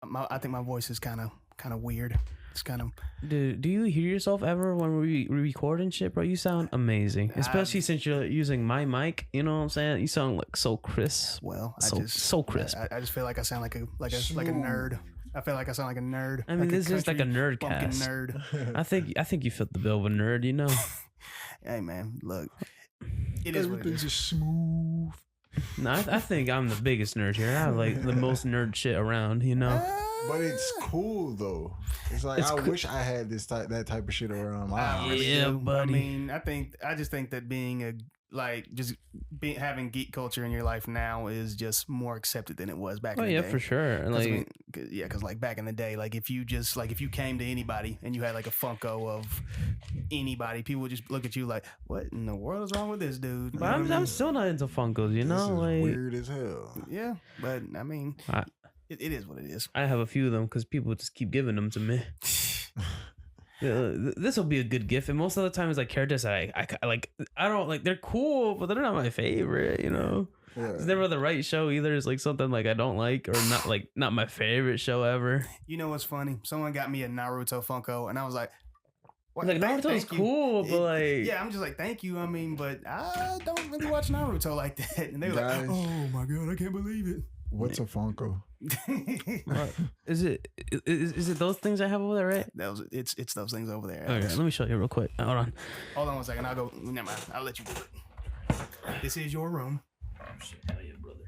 I think my voice is kind of weird. It's kind of. Dude, do you hear yourself ever when we record and shit, bro? You sound amazing, especially since you're using my mic. You know what I'm saying? You sound like so crisp. Well, so crisp. I just feel like I sound like a nerd. I feel like I sound like a nerd. I mean, this is like a nerd cast. Nerd. I think you fit the bill of a nerd. You know. Hey man, look, it is what it Everything's is. just smooth. No, I think I'm the biggest nerd here. I have like the most nerd shit around. You know. But it's cool though. It's like I wish I had that type of shit around my house. Yeah, buddy. I mean, I just think that having geek culture in your life now is just more accepted than it was back in the day. Oh yeah, for sure. Like, because like back in the day, like if you came to anybody and you had like a Funko of anybody, people would just look at you like, "What in the world is wrong with this dude?" but I'm still not into Funkos. You know, This is like weird as hell. Yeah, but I mean, it is what it is. I have a few of them because people just keep giving them to me. This will be a good gift, and most of the time it's like characters that I like. I don't like. They're cool, but they're not my favorite. You know, it's never the right show either. It's like something like I don't like, or not my favorite show ever. You know what's funny? Someone got me a Naruto Funko, and I was like, "What? Like Naruto's cool, but like, yeah, I'm just like, thank you. I mean, but I don't really watch Naruto like that." And they were like, "Oh my god, I can't believe it." What's a Funko? Is it those things I have over there, right? It's those things over there. Okay, let me show you real quick. Hold on 1 second. I'll go. Never mind. I'll let you do it. This is your room. Oh shit, hell yeah, brother.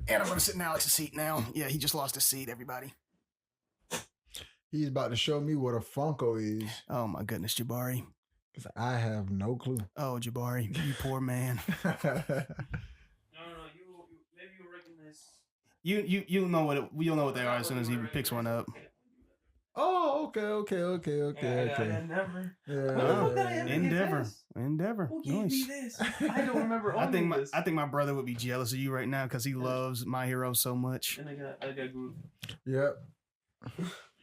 And I'm gonna sit in Alex's seat now. Yeah, he just lost his seat. Everybody. He's about to show me what a Funko is. Oh my goodness, Jabari. 'Cause I have no clue. Oh, Jabari, you poor man. You'll know you'll know what they are as soon as he picks one up. Oh, okay. Endeavor. Who gave me this? I don't remember. I think my brother would be jealous of you right now because he loves My Hero so much. And I got group. Yep.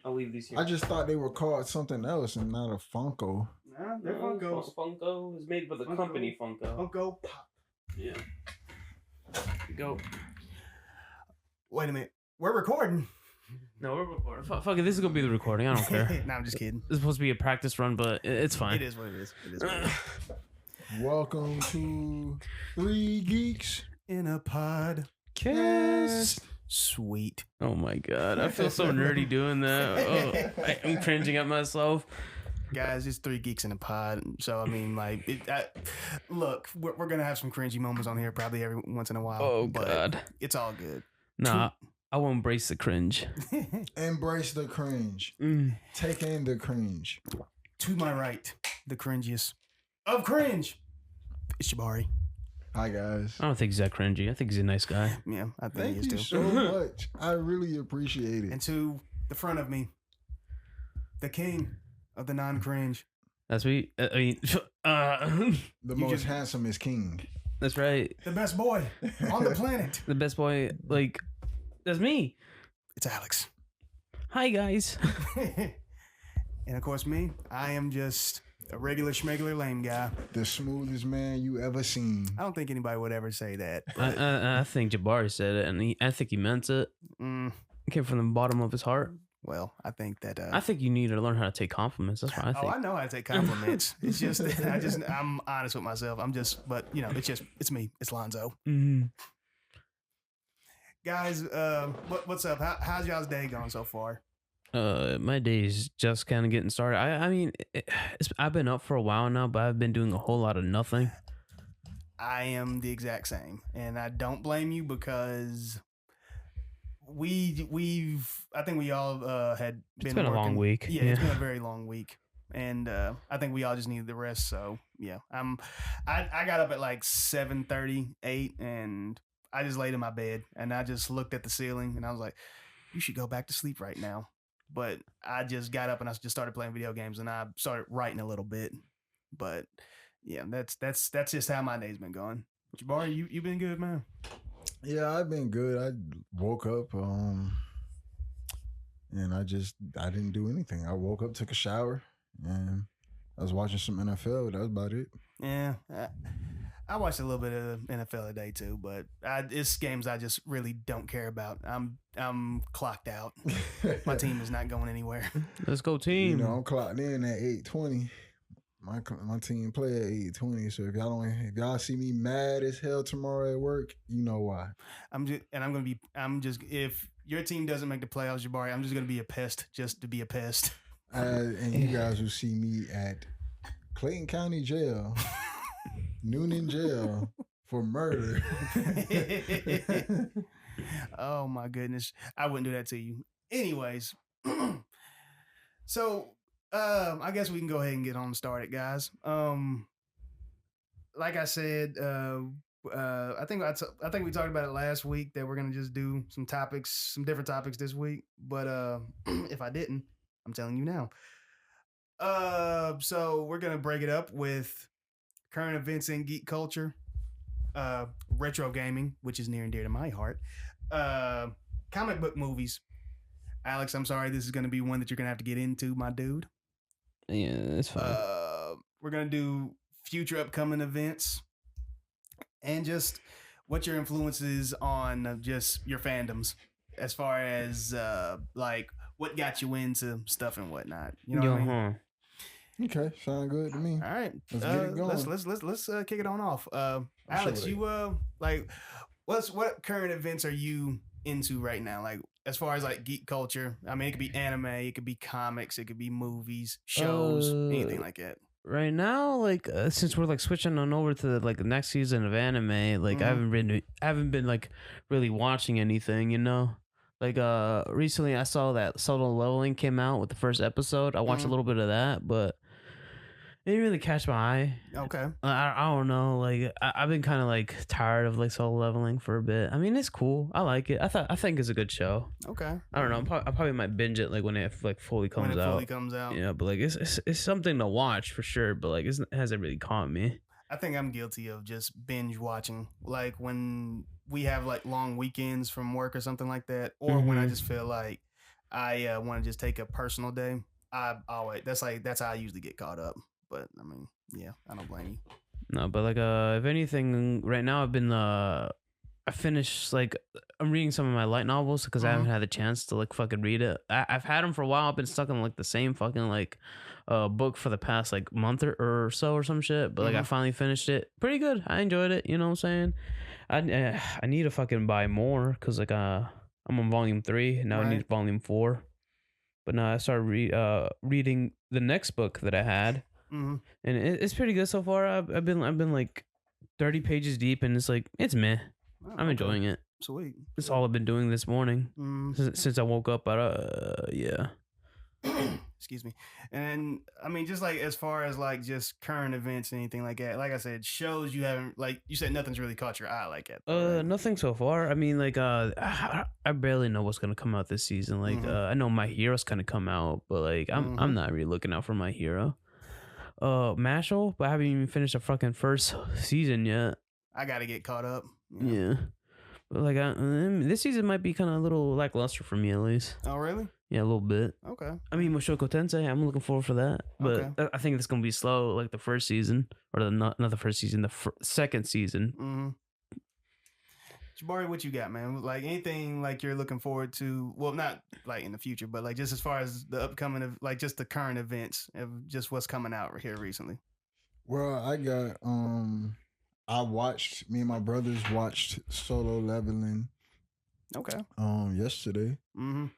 I'll leave these here. I just thought they were called something else and not a Funko. Nah, they're Funkos. Funko is made by the company Funko. Funko Pop. Yeah. Go. Wait a minute. We're recording. No, we're recording. Fuck it. This is gonna be the recording. I don't care. No, I'm just kidding. It's supposed to be a practice run, but it's fine. It is what it is. It is what it is. Welcome to 3 Geeks In a Pod. Cast. Sweet. Oh my god, I feel so nerdy doing that. Oh, I'm cringing at myself. Guys, it's 3 Geeks in a Pod. So, I mean, like, look, we're going to have some cringy moments on here probably every once in a while. Oh, but God. It's all good. Nah, I will embrace the cringe. Embrace the cringe. Take in the cringe. To my right, the cringiest of cringe. It's Jabari. Hi, guys. I don't think he's that cringy. I think he's a nice guy. Yeah, I think Thank he is you too. so much. I really appreciate it. And to the front of me, the king of the non-cringe. That's me. The most handsome is king. That's right. The best boy on the planet. The best boy, like, that's me. It's Alex. Hi, guys. And of course me, I am just a regular schmegular lame guy. The smoothest man you ever seen. I don't think anybody would ever say that. I think Jabari said it, and I think he meant it. It came from the bottom of his heart. Well, I think that... I think you need to learn how to take compliments. That's what I think. Oh, I know how to take compliments. It's just that I'm honest with myself. But, you know, it's me. It's Lonzo. Mm-hmm. Guys, what's up? How's y'all's day going so far? My day's just kind of getting started. I mean, I've been up for a while now, but I've been doing a whole lot of nothing. I am the exact same, and I don't blame you because I think we all had been. It's been working. a long week. Yeah, it's been a very long week, and I think we all just needed the rest. So yeah, I got up at like 7:30, 8, and I just laid in my bed and I just looked at the ceiling and I was like, you should go back to sleep right now. But I just got up and I just started playing video games and I started writing a little bit. But yeah, that's just how my day's been going. Jabari, you been good, man? Yeah, I've been good. I woke up and I didn't do anything. I woke up, took a shower, and I was watching some NFL. That was about it. Yeah. I watched a little bit of NFL today too, but it's games I just really don't care about. I'm clocked out. My team is not going anywhere. Let's go team. You know, I'm clocked in at 8:20. My team play at 8:20. So if y'all see me mad as hell tomorrow at work, you know why. If your team doesn't make the playoffs, Jabari, I'm just gonna be a pest just to be a pest. And you guys will see me at Clayton County Jail, Noonan Jail for murder. Oh my goodness, I wouldn't do that to you. Anyways, so I guess we can go ahead and get on started, guys. Like I said, I think we talked about it last week that we're gonna just do some different topics this week. But if I didn't, I'm telling you now. So we're gonna break it up with current events in geek culture, retro gaming, which is near and dear to my heart, comic book movies. Alex, I'm sorry, this is gonna be one that you're gonna have to get into, my dude. Yeah, that's fine. We're gonna do future upcoming events and just what your influences on just your fandoms, as far as like what got you into stuff and whatnot. You know what I mean? Okay, sound good to me. All right, let's get it going. Let's kick it on off. Alex, you like what current events are you into right now? Like as far as like geek culture, I mean, it could be anime, it could be comics, it could be movies, shows, anything like that. Right now, like since we're like switching on over to like the next season of anime, like I haven't been like really watching anything, you know. Like recently I saw that Solo Leveling came out with the first episode. I watched a little bit of that, but it didn't really catch my eye. Okay. I don't know. Like I've been kind of like tired of like Solo Leveling for a bit. I mean, it's cool. I like it. I think it's a good show. Okay. I don't know. I probably might binge it like when it like fully comes out. Yeah, but like it's something to watch for sure. But like it hasn't really caught me. I think I'm guilty of just binge watching, like when we have like long weekends from work or something like that, or when I just feel like I want to just take a personal day. That's how I usually get caught up. But I mean, yeah, I don't blame you. No, but like if anything, right now I've been I finished like I'm reading some of my light novels because I haven't had the chance to like fucking read it. I've had them for a while. I've been stuck in like the same fucking like book for the past like month or so or some shit. But like I finally finished it. Pretty good. I enjoyed it. You know what I'm saying? I need to fucking buy more because like I'm on volume 3 now. I need volume 4. But now I started reading the next book that I had. And it's pretty good so far. I've been like 30 pages deep, and it's like it's meh. I'm enjoying it. Sweet. That's all I've been doing this morning since I woke up. Yeah. Excuse me. And I mean, just like as far as like just current events and anything like that. Like I said, shows you haven't, like you said, nothing's really caught your eye like that. Right? Nothing so far. I mean, like I barely know what's gonna come out this season. Like I know My Hero's gonna come out, but like I'm not really looking out for My Hero. Mashal, but I haven't even finished the fucking first season yet. I gotta get caught up. Yeah. But like this season might be kind of a little lackluster for me at least. Oh really? Yeah, a little bit. Okay. I mean, Mushoku Tensei, I'm looking forward for that, but I think it's gonna be slow, like the first season, or not the first season, the second season. Jabari, what you got, man? Like anything like you're looking forward to? Well, not like in the future, but like just as far as the upcoming of like just the current events of just what's coming out here recently. Well, I got me and my brothers watched Solo Leveling. Okay. Yesterday.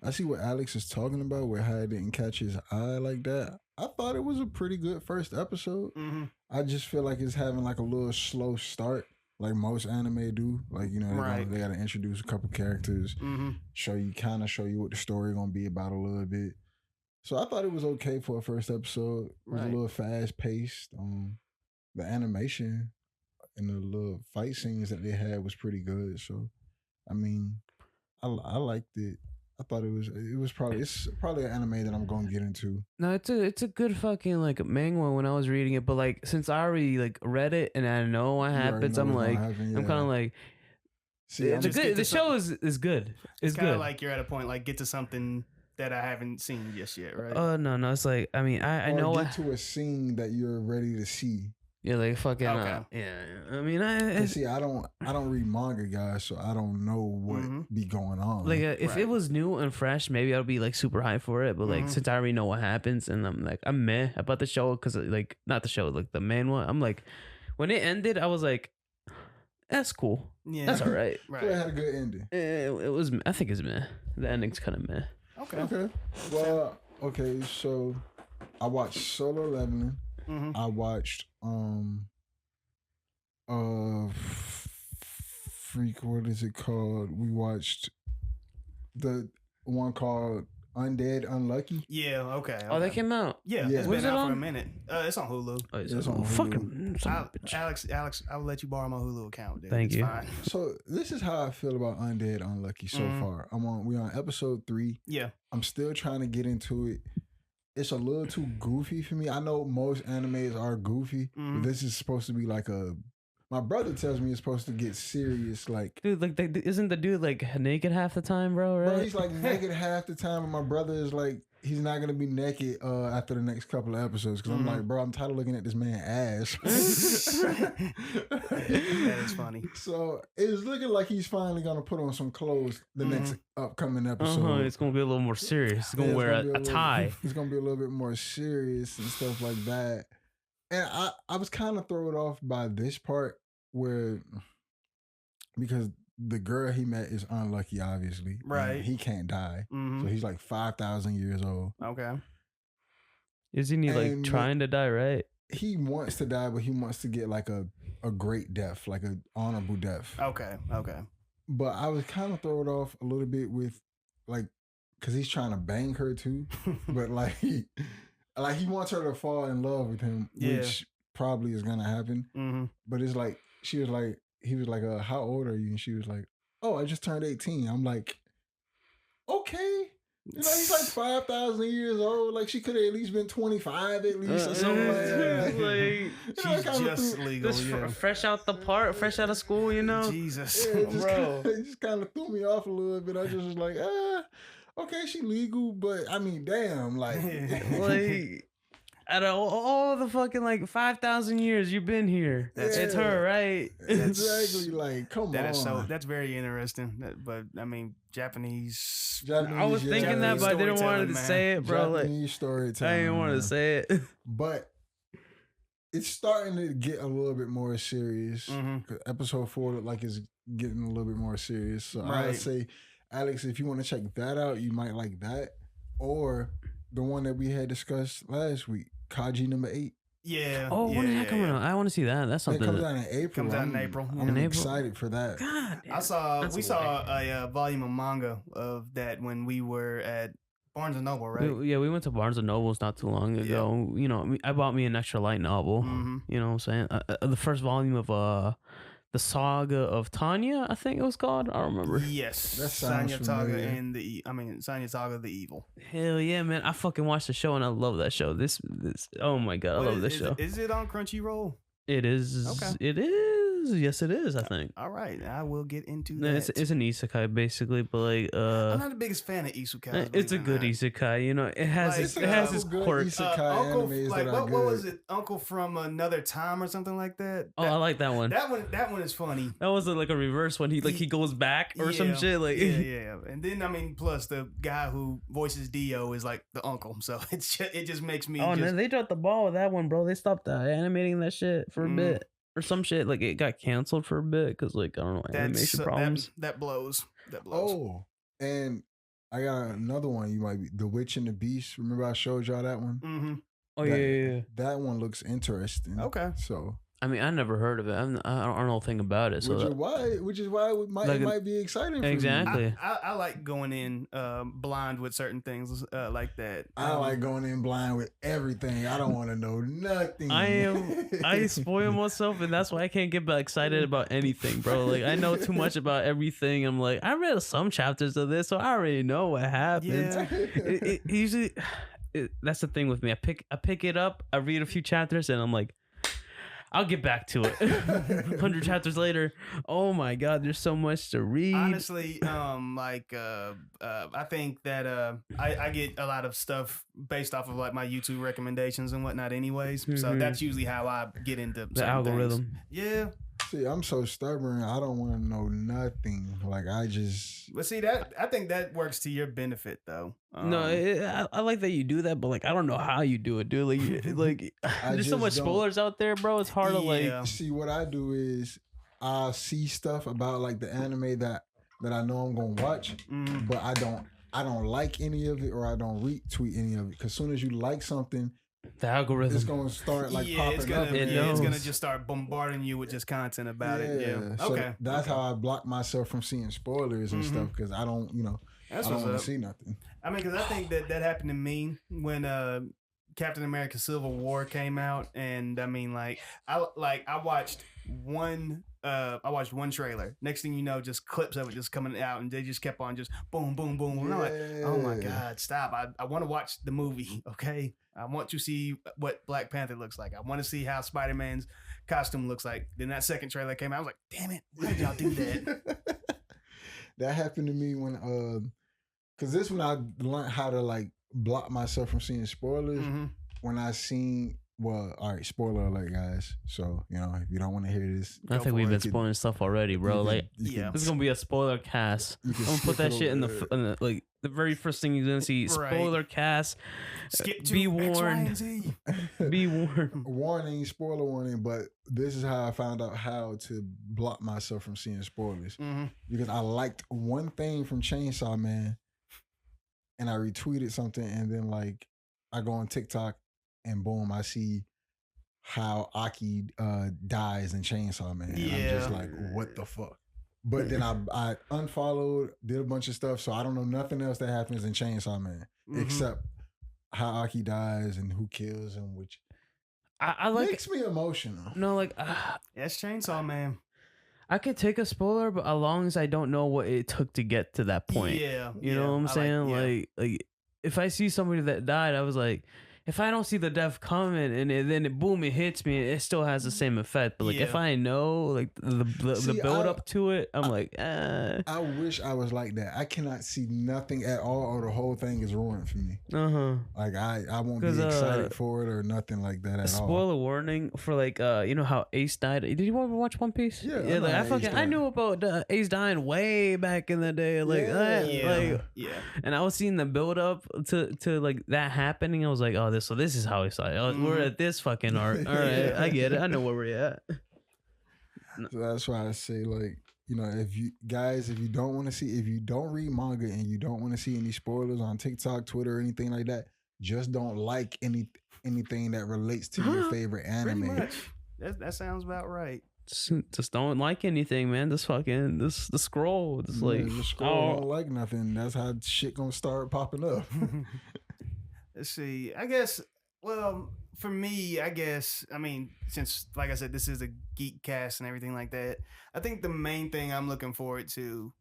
I see what Alex is talking about, where how it didn't catch his eye like that. I thought it was a pretty good first episode. I just feel like it's having like a little slow start, like most anime do. Like, you know, they gotta introduce a couple characters, show you what the story gonna be about a little bit. So I thought it was okay for a first episode. It was a little fast paced. The animation and the little fight scenes that they had was pretty good. So, I mean, I liked it. I thought it's probably an anime that I'm gonna get into. No, it's a good fucking like manga when I was reading it, but like since I already like read it and I know what happens, I'm like I'm kind of like, see, the show is good. It's kind of good. like you're at a point like get to something that I haven't seen just yet, right? No, it's like I mean I know get to a scene that you're ready to see. Yeah, like fucking. Okay. Yeah, I mean, See, I don't read manga, guys, so I don't know what be going on. like if Right. it was new and fresh, maybe I'd be like super hyped for it. But like since I already know what happens, and I'm like I'm meh about the show because like not the show, like the main one. I'm like when it ended, I was like, that's cool. Yeah, That's all right. So it had a good ending. It was. I think it's meh. The ending's kind of meh. Okay. Well, okay. So I watched Solo Leveling. I watched freak. What is it called? We watched the one called Undead Unlucky. Yeah. Okay. Oh, that came out. Yeah, Yeah. it's Where's been it out for a on? minute. It's on Hulu. Oh, it's It's on Hulu. fucking son of a bitch. Alex, I will let you borrow my Hulu account. Dude. Thank It's you. Fine. So this is how I feel about Undead Unlucky so far. We on episode 3. Yeah. I'm still trying to get into it. It's a little too goofy for me. I know most animes are goofy, but this is supposed to be like my brother tells me it's supposed to get serious. Like, Dude, like, isn't the dude like naked half the time, bro? Right? bro, he's like naked half the time, and my brother is like, he's not gonna be naked after the next couple of episodes. Because I'm like, bro, I'm tired of looking at this man's ass. That is funny. So it's looking like he's finally gonna put on some clothes the next upcoming episode. It's gonna be a little more serious. It's gonna Yeah, wear be a little- tie. It's gonna be a little bit more serious and stuff like that. And I was kind of thrown off by this part where, because the girl he met is unlucky, obviously. Right. And he can't die. Mm-hmm. So he's like 5,000 years old. Okay. Isn't he like And trying to die, right? He wants to die, but he wants to get like a great death, like an honorable death. Okay. Okay. But I was kind of thrown off a little bit with, like, because he's trying to bang her too. But like he wants her to fall in love with him, Yeah. which probably is gonna happen. Mm-hmm. But it's like he was like, how old are you? And she was like, oh, I just turned 18. I'm like, okay. You know, he's like 5,000 years old. Like, she could have at least been 25 at least or something like that. She's just legal. Just Yeah. fresh out of school, you know. Jesus. Yeah, it just Bro. kind of threw me off a little bit. I just was like, okay, she legal, but I mean, damn, like, Like, out of all the fucking like 5,000 years you've been here, That's- it's her, right? exactly, like, come That on. is that's very interesting. But I mean, Japanese. I was thinking that, Japanese but I didn't want storytelling, to man. say it, bro. Like, Japanese storytelling. I didn't want man. to say it. But it's starting to get a little bit more serious. Mm-hmm. 'Cause Episode 4 look like it's getting a little bit more serious. So I would Right. say, Alex, if you want to check that out, you might like that. Or the one that we had discussed last week, Kaji number 8. Yeah. Oh, when is that coming out? I want to see that. That's That something. comes out in April. Comes out in April. I'm In April? excited for that. God, We saw a volume of manga of that when we were at Barnes and Noble, right? we went to Barnes and Nobles not too long ago. You know, I bought me an extra light novel. Mm-hmm. You know what I'm saying? The first volume of the Saga of Tanya, I think it was called. I don't remember. Yes. That sounds Sanya Saga familiar. and Sanya Saga the Evil. Hell yeah, man! I fucking watched the show and I love that show. This oh my god, I love this show. Is it on Crunchyroll? It is. Okay. It is. Yes, it is. I think. All right, I will get into No, that. it's an isekai basically, but like I'm not the biggest fan of isekai. it's a good isekai. You know, it has Like, it has its good quirks. isekai Uncle, animes like that are what good. was it? Uncle from Another Time or something like that. Oh, I like that one. That one is funny. That was like a reverse one. He goes back or some Yeah, shit like. yeah. And then I mean, plus the guy who voices Dio is like the uncle, so it just makes me. Oh, just, man, they dropped the ball with that one, bro. They stopped animating that shit for a bit or some shit. Like it got canceled for a bit because like I don't know animation problems. That blows. That blows. Oh, and I got another one. You might be The Witch and the Beast. Remember I showed y'all that one? Mm-hmm. Oh that, yeah. That one looks interesting. Okay. So I mean, I never heard of it. I don't know a thing about it. So which is why it might be exciting for Exactly. you. I like going in blind with certain things like that. I like going in blind with everything. I don't want to know nothing. I spoil myself, and that's why I can't get excited about anything, bro. Like I know too much about everything. I'm like, I read some chapters of this, so I already know what happens. Yeah. It usually, that's the thing with me. I pick it up, I read a few chapters, and I'm like, I'll get back to it. 100 chapters later. Oh my God, there's so much to read. Honestly, I think that I get a lot of stuff based off of like my YouTube recommendations and whatnot anyways. So that's usually how I get into the algorithm. Things. Yeah. See, I'm so stubborn. I don't want to know nothing. Like I just. But see that I think that works to your benefit though. I like that you do that, but like I don't know how you do it, dude. Like there's so much spoilers out there, bro. It's hard to like. See, what I do is I see stuff about like the anime that I know I'm gonna watch, but I don't like any of it or I don't retweet any of it. Because as soon as you like something, the algorithm is going to start like popping up. It's going to just start bombarding you with just content about it. Yeah. So okay. That's how I block myself from seeing spoilers and stuff because I don't, I don't want to see nothing. I mean, because I think that happened to me when Captain America: Civil War came out, and I mean, I watched one. I watched one trailer. Next thing you know, just clips of it just coming out, and they just kept on just boom, boom, boom. And I'm like, oh my God, stop! I want to watch the movie. Okay, I want to see what Black Panther looks like. I want to see how Spider-Man's costume looks like. Then that second trailer came out. I was like, damn it, why did y'all do that? That happened to me when because this when I learned how to like block myself from seeing spoilers. When I seen. Well, all right, spoiler alert, guys. So, if you don't want to hear this. I think we've been spoiling stuff already, bro. This is going to be a spoiler cast. I'm going to put that shit in the very first thing you're going to see. Spoiler cast. Skip to be warned. Be warned. Warning, spoiler warning, but this is how I found out how to block myself from seeing spoilers. Because I liked one thing from Chainsaw Man and I retweeted something and then I go on TikTok and boom, I see how Aki dies in Chainsaw Man. And I'm just like, what the fuck? But then I unfollowed, did a bunch of stuff, so I don't know nothing else that happens in Chainsaw Man except how Aki dies and who kills him, which I like makes me emotional. No, that's Chainsaw Man. I could take a spoiler, but as long as I don't know what it took to get to that point. You know what I'm saying? Like if I see somebody that died, I was like, if I don't see the death coming and then it hits me, it still has the same effect. But if I know the build up to it, I'm I wish I was like that. I cannot see nothing at all, or the whole thing is ruined for me. I won't be excited for it or nothing like that at all. Spoiler warning for how Ace died. Did you ever watch One Piece? Yeah. I knew about Ace dying way back in the day. And I was seeing the build up to that happening. I was like, oh. So this is how we saw it. We're at this fucking arc. All right, I get it. I know where we're at. So that's why I say, if you don't want to see, if you don't read manga and you don't want to see any spoilers on TikTok, Twitter, or anything like that, just don't like anything that relates to your favorite anime. Pretty much. That sounds about right. Just don't like anything, man. The scroll. The scroll don't like nothing. That's how shit gonna start popping up. Let's see. I guess, for me, since, like I said, this is a geek cast and everything like that, I think the main thing I'm looking forward to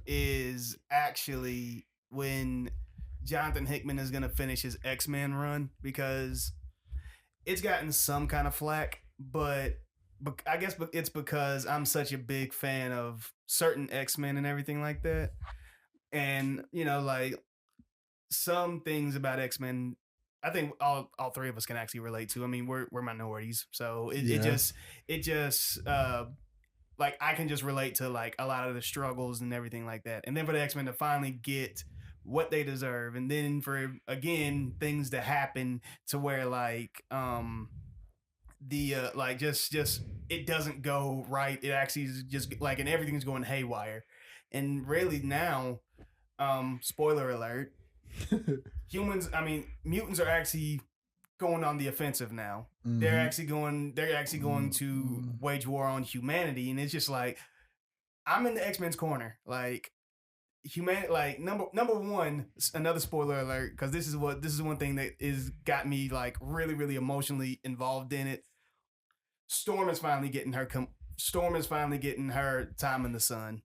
is actually when Jonathan Hickman is going to finish his X-Men run, because it's gotten some kind of flack, but I guess it's because I'm such a big fan of certain X-Men and everything like that. And, some things about X-Men, I think all three of us can actually relate to. I mean, we're minorities, so it just I can just relate to a lot of the struggles and everything like that. And then for the X-Men to finally get what they deserve, and then for things to happen to where just it doesn't go right. It actually is just and everything's going haywire. And really now, spoiler alert. Mutants are actually going on the offensive now. They're actually going to wage war on humanity, and it's just I'm in the X-Men's corner. Number one, another spoiler alert, because this is one thing that is got me really, really emotionally involved in it. Storm is finally getting her time in the sun.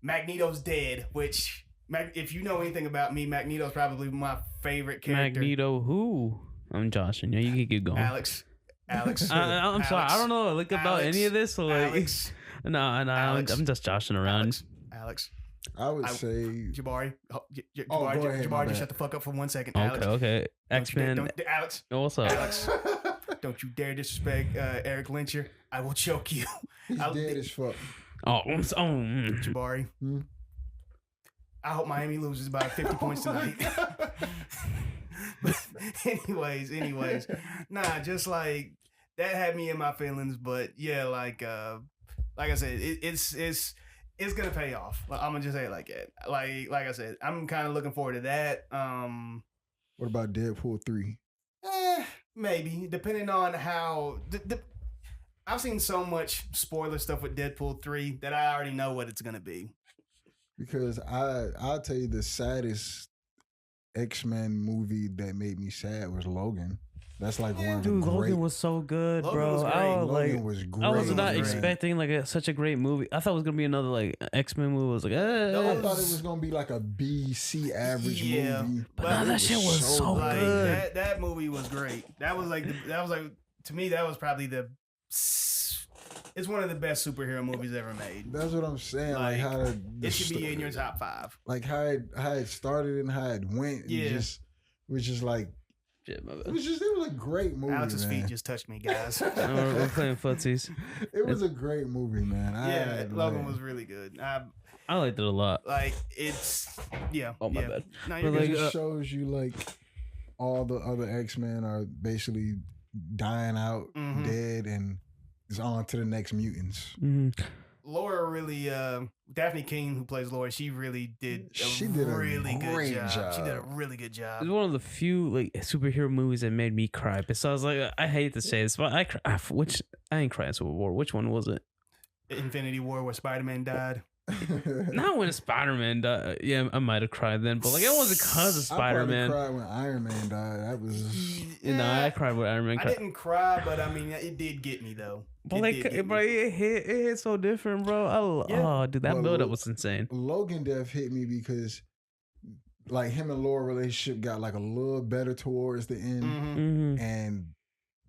Magneto's dead, which, if you know anything about me, Magneto's probably my favorite character. Magneto who? I'm Josh, and you can keep going. Alex. Alex. I'm sorry. I don't know like about any of this. So like, Alex. no, Alex. I'm just joshing around. Alex. I would say Jabari. go ahead, Jabari, just shut the fuck up for 1 second. Okay. X-Men. Alex. What's up? Alex. Don't you dare disrespect Eric Lyncher. I will choke you. he's dead as fuck. Jabari. I hope Miami loses by 50 points tonight. But anyways. Nah, just like that had me in my feelings. But yeah, like I said, it's gonna pay off. I'm gonna just say it like that. Like I said, I'm kind of looking forward to that. What about Deadpool 3? Maybe depending on how I've seen so much spoiler stuff with Deadpool 3 that I already know what it's gonna be. Because I'll tell you the saddest X-Men movie that made me sad was Logan. That's like one of the great. Logan was so good, Logan bro. was great. Logan was great. I was not man. expecting like such a great movie. I thought it was gonna be another like X-Men movie. I was like, I thought it was gonna be like a B/C average movie. But nah, that shit was so good. That movie was great. That was like to me that was probably it's one of the best superhero movies ever made. That's what I'm saying. Like how it should be in your top 5. Like how it started and how it went. Yeah, it was just like. Shit, my bad. It was a great movie. Alex's man. feet just touched me, guys. We're playing footsies. It was a great movie, man. Logan was really good. I liked it a lot. Like it's Oh my bad. No, it just shows you like all the other X-Men are basically dying out, dead, and it's on to the next mutants. Laura really, Daphne King, who plays Laura, she really did a really good job. She did a really good job. It's one of the few like superhero movies that made me cry. Besides, like I hate to say this, but I didn't cry in Civil War. Which one was it? Infinity War, where Spider-Man died. Not when Spider-Man died. Yeah, I might have cried then, but like it wasn't because of Spider-Man. I cried when Iron Man died. That was I cried when Iron Man. I didn't cry, but I mean, it did get me though. But it hit so different, bro. Oh, dude, that build up was insane. Logan Death hit me because like him and Laura relationship got like a little better towards the end, and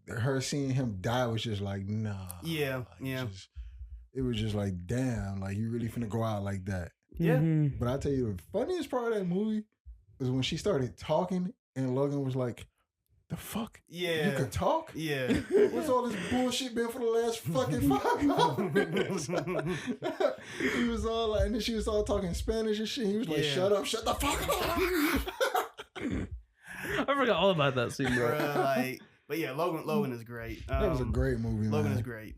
her seeing him die was just like nah. It was just like, damn, like you really finna go out like that. Yeah. But I tell you, the funniest part of that movie was when she started talking and Logan was like, the fuck? Yeah. You could talk? Yeah. What's all this bullshit been for the last fucking 5 minutes? He was all like, and then she was all talking Spanish and shit. He was like, shut up, shut the fuck up. I forgot all about that scene, bro. But yeah, Logan is great. That was a great movie, Logan man. is great.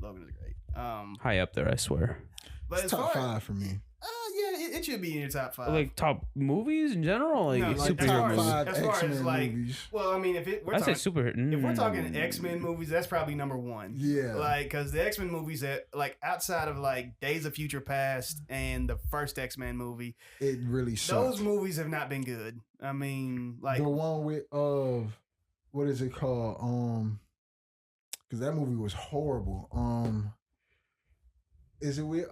High up there, I swear. But it's top 5 for me. It should be in your top 5. Like top movies in general, like superhero top 5 as far X-Men as like, movies. Well, I mean, if we're talking X-Men movies, that's probably number 1. Yeah, like because the X-Men movies that like outside of like Days of Future Past and the first X-Men movie, it really sucked. Those movies have not been good. I mean, like the one with what is it called? Because that movie was horrible. Is it with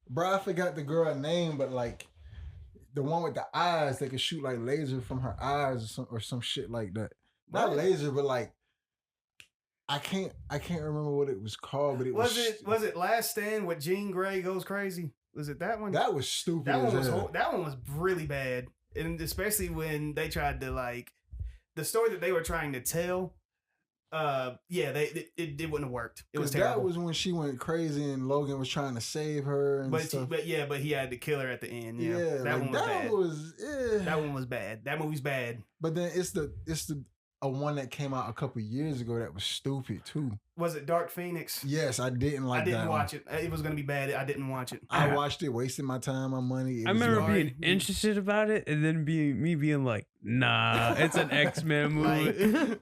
bro, I forgot the girl name, but like the one with the eyes that could shoot like laser from her eyes or some shit like that. Not laser, but like I can't remember what it was called, but was it Last Stand with Jean Grey Goes Crazy? Was it that one? That was stupid. That one was really bad. And especially when they tried to like the story that they were trying to tell. It wouldn't have worked. It was terrible. That was when she went crazy and Logan was trying to save her and stuff. But he had to kill her at the end. Yeah, that one was bad. That one was bad. That movie's bad. But then it's the one that came out a couple years ago that was stupid too. Was it Dark Phoenix? Yes, I didn't like that. I didn't watch it. It was gonna be bad. I didn't watch it. I watched it, wasting my time, my money. I remember being interested about it, and then being like, "Nah, it's an X-Men movie."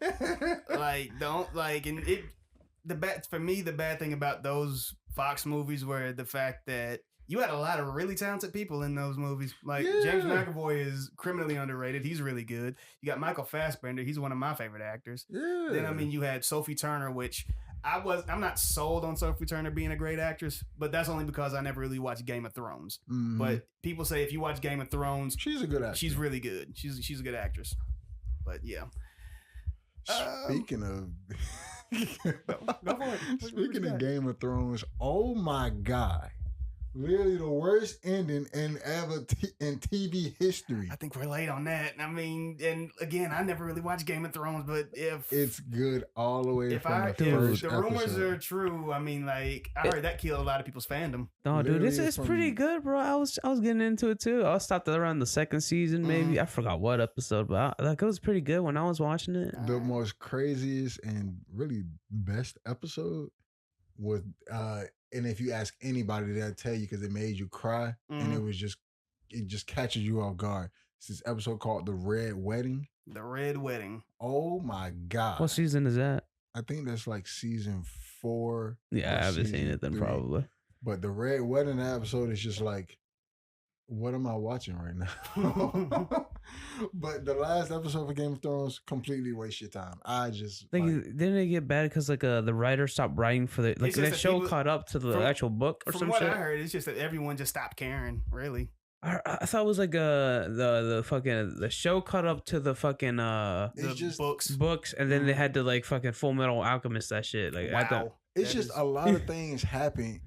For me, the bad thing about those Fox movies were the fact that you had a lot of really talented people in those movies. Like James McAvoy is criminally underrated. He's really good. You got Michael Fassbender. He's one of my favorite actors. Yeah. Then I mean, you had Sophie Turner, which I'm not sold on Sophie Turner being a great actress, but that's only because I never really watched Game of Thrones. Mm-hmm. But people say if you watch Game of Thrones, she's a good actress. She's really good. She's a good actress. But yeah. Speaking of Go for it. Speaking of Game of Thrones, oh my God. Literally the worst ending in TV history. I think we're late on that. I mean, and again, I never really watched Game of Thrones, but if it's good all the way from the first the rumors episode. are true, I mean, like I heard that killed a lot of people's fandom. No, dude, it's pretty good, bro. I was getting into it too. I stopped at around the second season, maybe. I forgot what episode, but it was pretty good when I was watching it. The most craziest and really best episode was and if you ask anybody, they'll tell you because it made you cry, and it just catches you off guard. It's this episode called The Red Wedding. The Red Wedding. Oh my God! What season is that? I think that's like season 4. Yeah, I haven't seen it then 3. probably. But the Red Wedding episode is just like, what am I watching right now? But the last episode of Game of Thrones completely waste your time. I just didn't it get bad because the writer stopped writing for the show caught up to the actual book or some shit? From what I heard, it's just that everyone just stopped caring. Really, I thought it was like the fucking the show caught up to the fucking it's just books, and then they had to like fucking Full Metal Alchemist that shit. Like wow. It's just a lot of things happen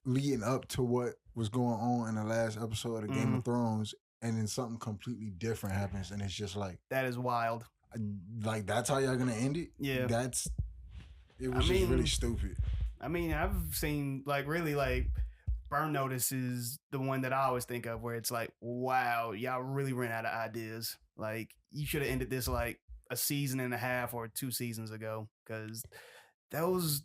leading up to what was going on in the last episode of Game of Thrones, and then something completely different happens, and it's just like that is wild. Like that's how y'all gonna end it? Yeah, it was just really stupid. I mean, I've seen like really like Burn Notice is the one that I always think of where it's like, wow, y'all really ran out of ideas. Like you should have ended this like a season and a half or 2 seasons ago, because those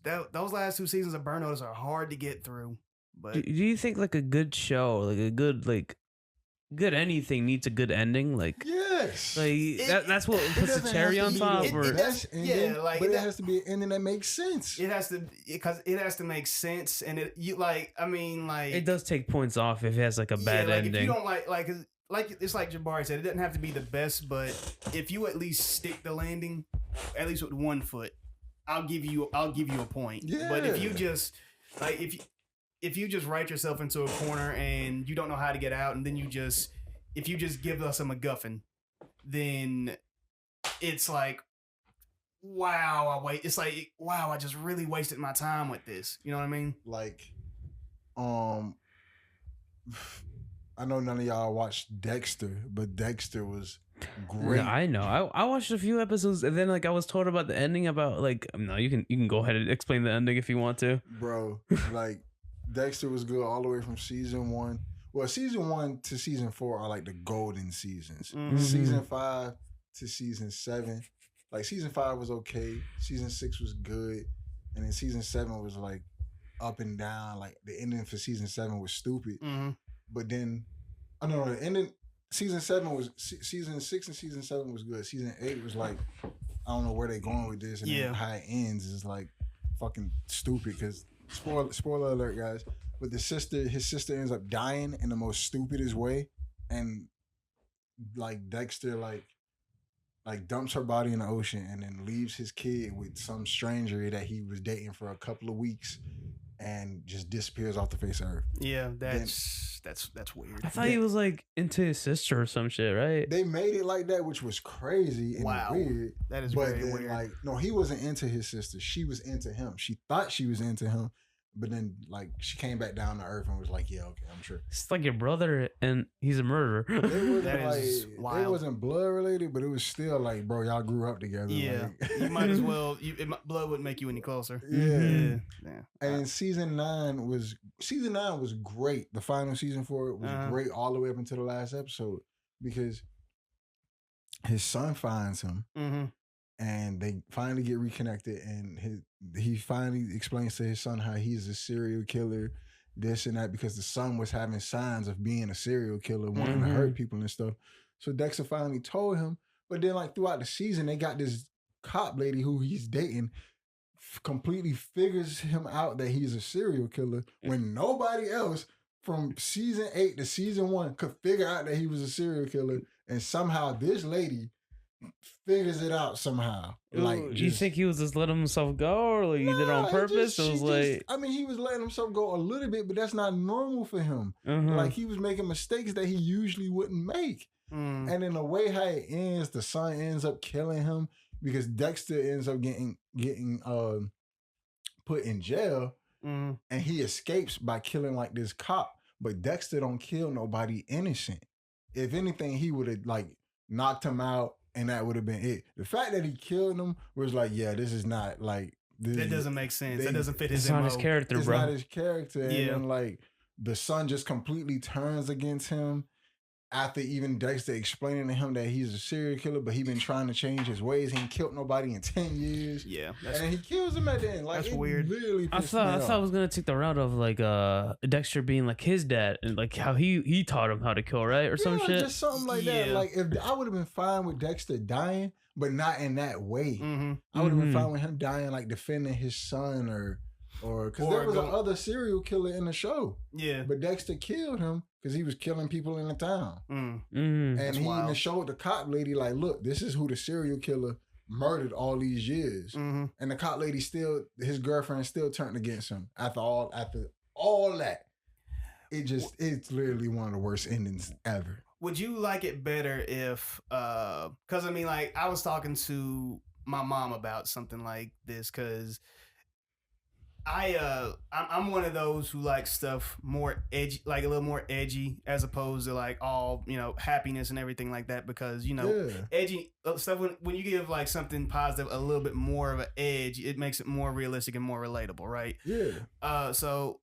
last 2 seasons of Burn Notice are hard to get through. But do you think like a good show, like a good anything needs a good ending? Like yes, like that's what puts the cherry on top. But it has to be an ending that makes sense. It has to, because it has to make sense, and it does take points off if it has like a bad ending. If you don't like it's like Jabari said, it doesn't have to be the best, but if you at least stick the landing, at least with one foot, I'll give you a point. Yeah. But if you just if you just write yourself into a corner and you don't know how to get out, and then if you just give us a MacGuffin, then it's like, wow, I just really wasted my time with this. You know what I mean? Like, I know none of y'all watched Dexter, but Dexter was great. Yeah, I know. I watched a few episodes, and then like I was told about the ending. About like, no, you can go ahead and explain the ending if you want to, bro. Like, Dexter was good all the way from season 1. Well, season 1 to season 4 are like the golden seasons. Mm-hmm. Season 5 to season 7, like season 5 was okay. Season 6 was good, and then season 7 was like up and down. Like the ending for season 7 was stupid. Mm-hmm. But then, I don't know, the ending. Season 6 and season 7 was good. Season 8 was like, I don't know where they going with this, and then how it ends is like fucking stupid. Because spoiler alert, guys. But his sister ends up dying in the most stupidest way, and like Dexter like dumps her body in the ocean and then leaves his kid with some stranger that he was dating for a couple of weeks, and just disappears off the face of Earth. Yeah, that's weird. I thought he was like into his sister or some shit, right? They made it like that, which was crazy and weird. That is very weird. Like, no, he wasn't into his sister. She was into him. She thought she was into him, but then like she came back down to Earth and was like, "Yeah, okay, I'm sure." It's like your brother, and he's a murderer. It wasn't blood related, but it was still like, bro, y'all grew up together. Yeah, like, you might as well. Blood wouldn't make you any closer. Yeah. And season 9 was great. The final season for it was great all the way up until the last episode, because his son finds him, and they finally get reconnected, and he finally explains to his son how he's a serial killer, this and that, because the son was having signs of being a serial killer, wanting to hurt people and stuff. So Dexter finally told him, but then like throughout the season, they got this cop lady who he's dating completely figures him out that he's a serial killer when nobody else from season 8 to season 1 could figure out that he was a serial killer, and somehow this lady figures it out somehow. Like, do you think he was just letting himself go, or like he did it on purpose? He was letting himself go a little bit, but that's not normal for him. Like, he was making mistakes that he usually wouldn't make. And in the way how it ends, the son ends up killing him. because Dexter ends up getting put in jail, and he escapes by killing like this cop. But Dexter don't kill nobody innocent. If anything, he would have like knocked him out, and that would have been it. The fact that he killed him was like, yeah, this is not like this. That doesn't make sense. That doesn't fit his MO. It's not his character, it's bro. It's not his character. And then like the son just completely turns against him. After even Dexter explaining to him that he's a serial killer, but he been trying to change his ways. He ain't killed nobody in 10 years. Yeah. And he kills him at the end. Like, that's weird. Literally I thought I was gonna take the route of like Dexter being like his dad and like how he taught him how to kill, right? Or some shit. Just something like that. Like if I would have been fine with Dexter dying, but not in that way. I would have been fine with him dying, like defending his son or because there was another serial killer in the show. Yeah. But Dexter killed him because he was killing people in the town. And that's he even showed the cop lady, like, look, this is who the serial killer murdered all these years. And the cop lady still, his girlfriend still turned against him after all that. It's literally one of the worst endings ever. Would you like it better if, because I mean, like, I was talking to my mom about something like this because I'm one of those who likes stuff more edgy, like a little more edgy, as opposed to like all, happiness and everything like that. Because edgy stuff, when you give like something positive a little bit more of an edge, it makes it more realistic and more relatable, right? Yeah. So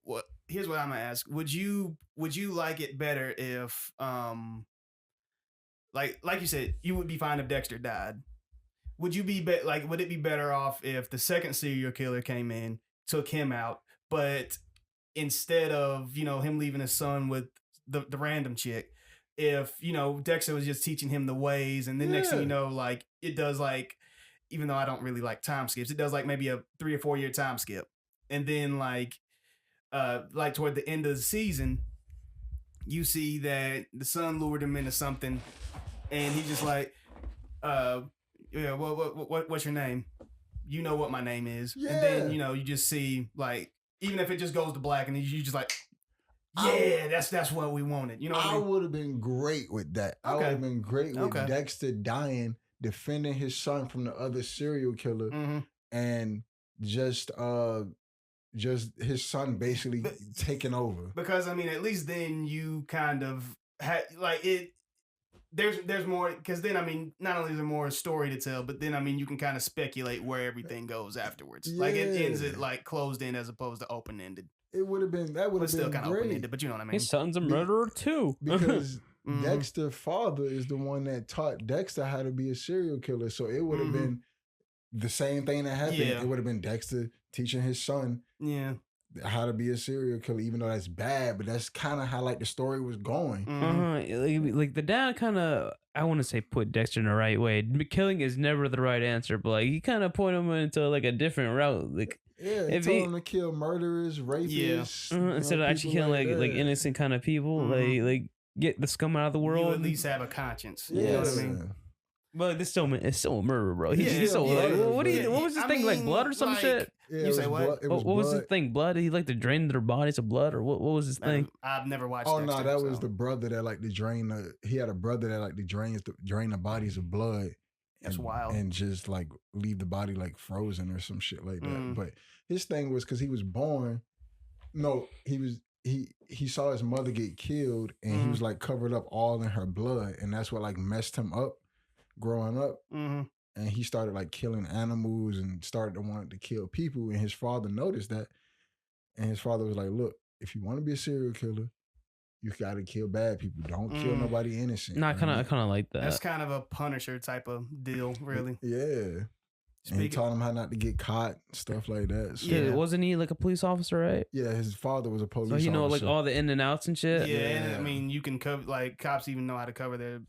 here's what I'm gonna ask: Would you like it better if like you said, you would be fine if Dexter died? Would you be would it be better off if the second serial killer came in, took him out, but instead of, him leaving his son with the random chick, if, Dexter was just teaching him the ways, and then next thing you know, like, it does, like, even though I don't really like time skips, it does, like, maybe a 3 or 4 year time skip. And then, like toward the end of the season, you see that the son lured him into something, and he's just like, what's your name? You know what my name is. Yeah. And then, you just see, like, even if it just goes to black and you just like, that's what we wanted. You know what I mean? would have been great with that. Okay. I would have been great with Dexter dying, defending his son from the other serial killer, and just his son basically taking over. Because, I mean, at least then you kind of had, like, it. There's more, because then, I mean, not only is there more story to tell, but then, I mean, you can kind of speculate where everything goes afterwards. Yeah. Like, it ends it like closed in as opposed to open ended. It would have been, that would have been still kind of open ended, but you know what I mean. His son's a murderer too, because Dexter's father is the one that taught Dexter how to be a serial killer. So it would have been the same thing that happened. Yeah. It would have been Dexter teaching his son. Yeah. How to be a serial killer, even though that's bad, but that's kind of how like the story was going. Like the dad kind of, I want to say, put Dexter in the right way. Killing is never the right answer, but like he kind of put him into like a different route. Like he told him to kill murderers, rapists, instead of actually killing like innocent kind of people. Like get the scum out of the world. You at least have a conscience. You know what I mean? But it's still a murder, bro. What was this thing, like blood or some shit? Yeah, you say what? What was the thing? Blood? He liked to drain their bodies of blood, or what was his thing? I've never watched. Oh no, that was the brother that liked to drain. He had a brother that liked to drain the bodies of blood. That's wild. And just like leave the body like frozen or some shit like that. But his thing was because he was born. No, he saw his mother get killed, and he was like covered up all in her blood, and that's what like messed him up growing up. And he started like killing animals and started to want to kill people. And his father noticed that. And his father was like, look, if you want to be a serial killer, you got to kill bad people. Don't kill nobody innocent. No, I kind of like that. That's kind of a Punisher type of deal, really. Yeah. And he taught him how not to get caught, stuff like that. So, yeah, wasn't he like a police officer, right? Yeah, his father was a police officer. So he like all the in and outs and shit? Yeah, and I mean, you can cover, like, cops even know how to cover their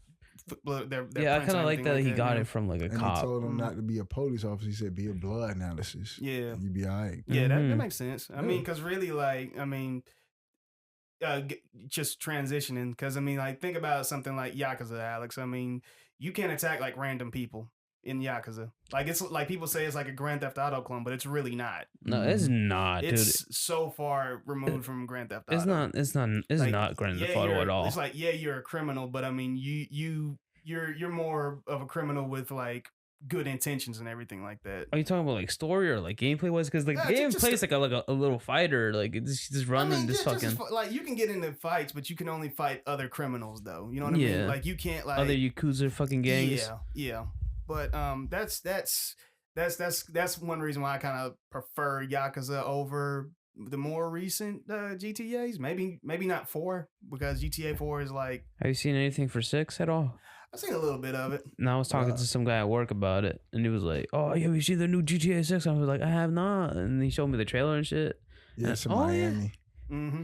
I kind of like that he got it from like a cop. He told him not to be a police officer. He said be a blood analysis. Yeah, you be all right. Yeah, that makes sense. I mean, because really, like, I mean, just transitioning. Because I mean, like, think about something like Yakuza, Alex. I mean, you can't attack like random people in Yakuza. Like, it's like people say it's like a Grand Theft Auto clone, but it's really not. No, it's not. It's so far removed from Grand Theft Auto. It's not Grand Theft Auto at all. It's like, yeah, you're a criminal, but I mean, you're more of a criminal with like good intentions and everything like that. Are you talking about like story or like gameplay wise? Because like the gameplay is like a little fighter, like it's just running this fucking. Like you can get into fights, but you can only fight other criminals though. You know what I mean? Like you can't like other Yakuza fucking gangs. Yeah. But that's one reason why I kind of prefer Yakuza over the more recent GTAs. Maybe not 4 because GTA 4 is like. Have you seen anything for 6 at all? I've seen a little bit of it. And I was talking to some guy at work about it, and he was like, "Oh, yeah, you see the new GTA 6?" I was like, "I have not." And he showed me the trailer and shit. Yeah, it's in Miami. Yeah. Mm-hmm.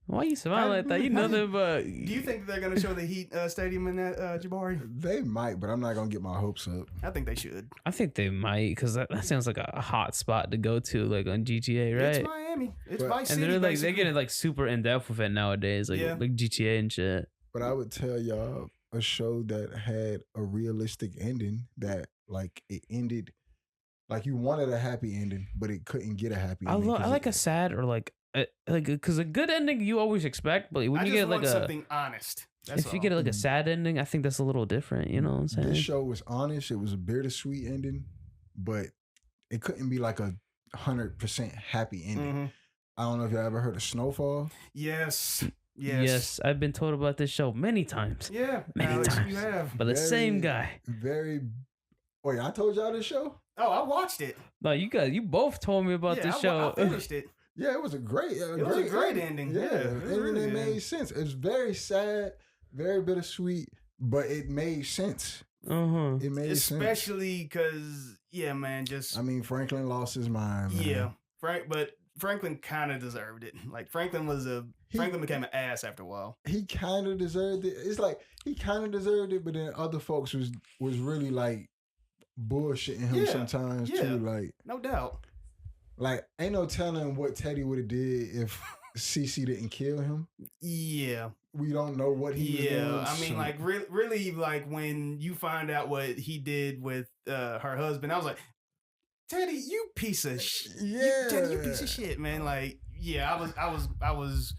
Why you smiling like that? You nothing but. Do you think they're gonna show the Heat Stadium in that Jabari? They might, but I'm not gonna get my hopes up. I think they should. I think they might because that sounds like a hot spot to go to, like on GTA, right? It's Miami. It's Vice City. And they're like basically. they're getting like super in depth with it nowadays, like GTA and shit. But I would tell y'all a show that had a realistic ending that like it ended like you wanted a happy ending, but it couldn't get a happy ending. I like a sad or like because a good ending you always expect, but when you get like something honest. If you get like a sad ending, I think that's a little different. You know what I'm saying? This show was honest. It was a bittersweet ending, but it couldn't be like 100% happy ending. Mm-hmm. I don't know if y'all ever heard of Snowfall. Yes. I've been told about this show many times. Yeah, many times. You have. But the same guy. Wait, I told y'all this show? Oh, I watched it. No, you both told me about this show. I finished it. Yeah, it was a great ending. Yeah, it made sense. It's very sad, very bittersweet, but it made sense. It made sense. Especially because, man, I mean, Franklin lost his mind, man. Yeah, but Franklin kind of deserved it. Like, Franklin became an ass after a while. He kind of deserved it. It's like, he kind of deserved it, but then other folks was really, like, bullshitting him sometimes, too. Like, no doubt. Like, ain't no telling what Teddy would have did if CC didn't kill him. Yeah. We don't know what he was doing. I mean, like, really, like, when you find out what he did with her husband, I was like, Teddy, you piece of shit. Yeah. Teddy, you piece of shit, man. Like, yeah, I was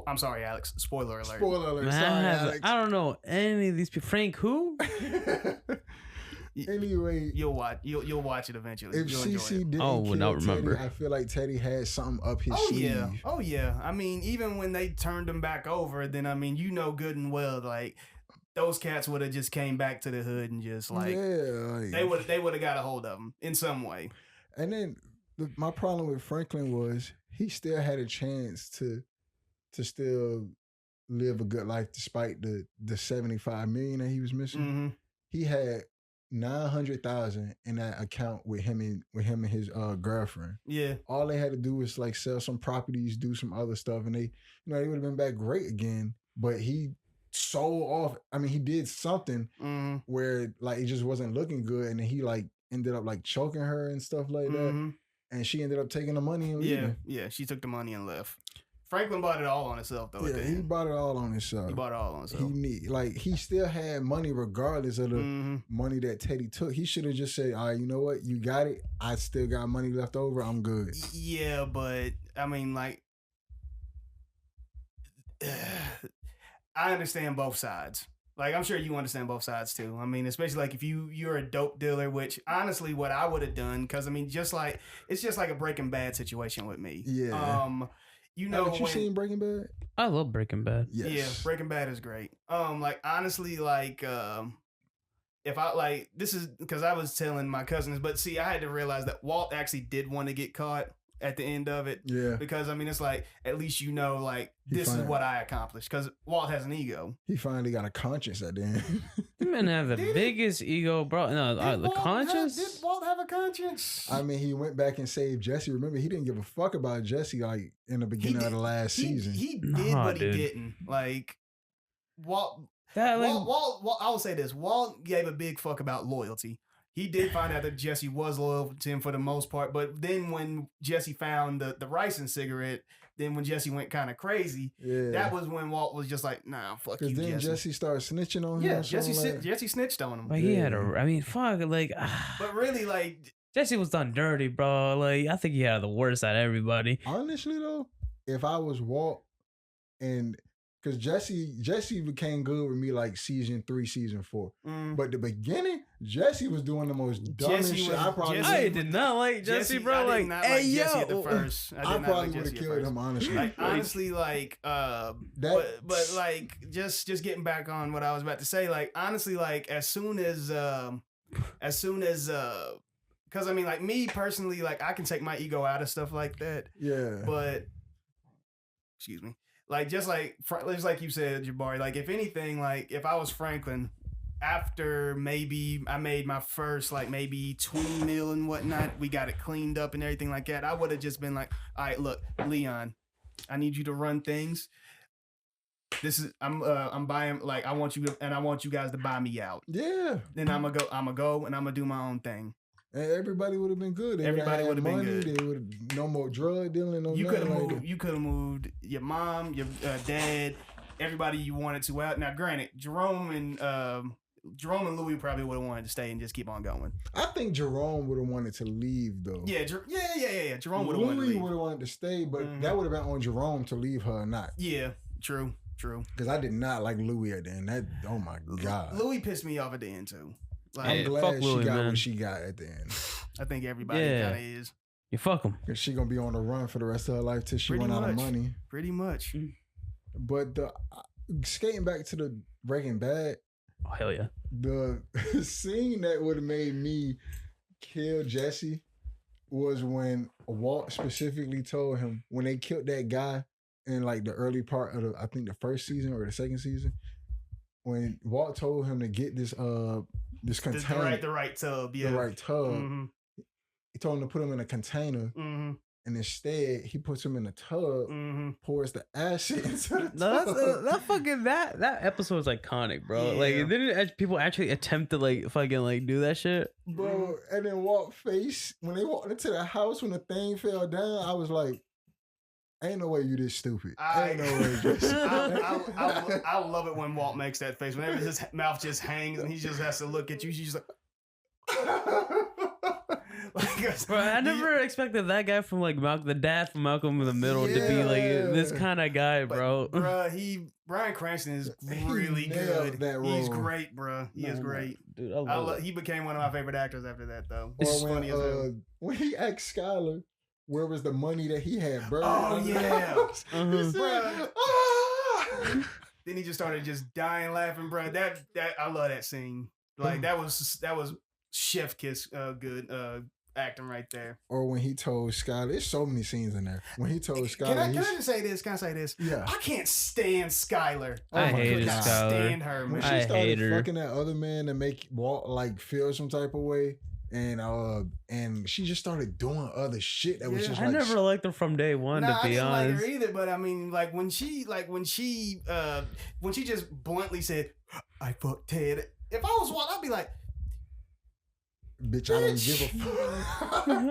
I'm sorry, Alex. Spoiler alert. Man, sorry, Alex. I don't know any of these people. Frank who? Anyway, you'll watch it eventually. If CC didn't kill Teddy, I feel like Teddy had something up his sleeve. Oh yeah. I mean, even when they turned him back over, then I mean, good and well, like those cats would have just came back to the hood and just like they would have got a hold of him in some way. And then my problem with Franklin was he still had a chance to still live a good life despite the $75 million that he was missing. Mm-hmm. He had $900,000 in that account with him and his girlfriend. Yeah. All they had to do was like sell some properties, do some other stuff, and they would have been back great again. But he sold off. I mean, he did something where like it just wasn't looking good, and then he like ended up like choking her and stuff like that. And she ended up taking the money and leaving. Yeah. She took the money and left. Franklin bought it all on himself, though. Yeah, he bought it all on himself. He still had money regardless of the money that Teddy took. He should have just said, all right, you know what? You got it. I still got money left over. I'm good. Yeah, but I mean, like, I understand both sides. Like, I'm sure you understand both sides too. I mean, especially like if you're a dope dealer, which honestly, what I would have done, because I mean, it's just like a Breaking Bad situation with me. Yeah. You know, have you seen Breaking Bad? I love Breaking Bad. Yes. Yeah, Breaking Bad is great. Like honestly, like if I like this is because I was telling my cousins, but see, I had to realize that Walt actually did want to get caught at the end of it. Yeah. Because I mean, it's like at least like this is what I accomplished. Because Walt has an ego. He finally got a conscience at the end. You man have the biggest ego, bro. No, the conscience. Did Walt have a conscience? I mean, he went back and saved Jesse. Remember, he didn't give a fuck about Jesse like in the beginning of the last season. He did, but he didn't. Like Walt. I will say this: Walt gave a big fuck about loyalty. He did find out that Jesse was loyal to him for the most part, but then when Jesse found the rice and cigarette, then when Jesse went kind of crazy, that was when Walt was just like, nah, fuck you, then Jesse started snitching on him. Yeah, Jesse snitched on him. But he had I mean, fuck, like... But really, like... Jesse was done dirty, bro. Like, I think he had the worst out of everybody. Honestly, though, if I was Walt and Because Jesse became good with me like season 3, season 4. But the beginning, Jesse was doing the most dumbest shit. I did not like Jesse, bro. Like, hey, yo. Jesse at the first. I probably would have killed him, honestly. Like, honestly, like, but like, just getting back on what I was about to say, like, honestly, like, as soon as, because I mean, like, me personally, like, I can take my ego out of stuff like that. Yeah. But, excuse me. Like, just like you said, Jabari, like, if anything, like, if I was Franklin, after maybe I made my first, like, maybe 20 mil and whatnot, we got it cleaned up and everything like that, I would have just been like, all right, look, Leon, I need you to run things. I'm buying, like, I want you guys to buy me out. Yeah. Then I'm gonna go and I'm gonna do my own thing. And everybody would have been good. Everybody would have been good. They would no more drug dealing. You could have moved your mom, your dad, everybody you wanted to out. Now, granted, Jerome and Louis probably would have wanted to stay and just keep on going. I think Jerome would have wanted to leave though. Yeah. Jerome would have wanted to leave. Louis would have wanted to stay, but that would have been on Jerome to leave her or not. Yeah, true. Because I did not like Louis at the end. Oh my God. Louis pissed me off at the end too. Like, I'm glad she got what she got at the end. I think everybody kind of is. You fuck him. Because she gonna be on the run for the rest of her life till she run out of money. Pretty much. But skating back to the Breaking Bad. Oh hell yeah! The scene that would have made me kill Jesse was when Walt specifically told him when they killed that guy in like the early part of I think the first season or the second season. When Walt told him to get this container, the right tub, yeah, the right tub. He told him to put him in a container, and instead he puts him in a tub, pours the acid into the tub. That episode was iconic, bro. Yeah. Like, didn't people actually attempt to like fucking like do that shit, bro? And then Walt face when they walked into the house when the thing fell down, I was like, ain't no way you this stupid. Ain't no way this. I love it when Walt makes that face. Whenever his mouth just hangs and he just has to look at you, he's just like. Bro, I never expected that guy from like the dad from Malcolm in the Middle to be like this kind of guy, bro. Bryan Cranston is really good. He's great, bro. He is great. Dude, he became one of my favorite actors after that, though. It's funny as hell. When he asked Skyler, where was the money that he had burned? Oh yeah, he said, Then he just started just dying laughing, bro. That I love that scene. Like that was chef kiss good acting right there. Or when he told Skyler, there's so many scenes in there. When he told Skyler, can I just say this? Can I say this? Yeah. I can't stand Skyler. I hated Skyler. Stand her, man. When she started fucking that other man to make Walt like feel some type of way. And she just started doing other shit that was just I never liked her from day one, to be honest. I didn't like her either, but I mean, like when she just bluntly said, I fucked Ted. If I was Walt, I'd be like, bitch, I don't give a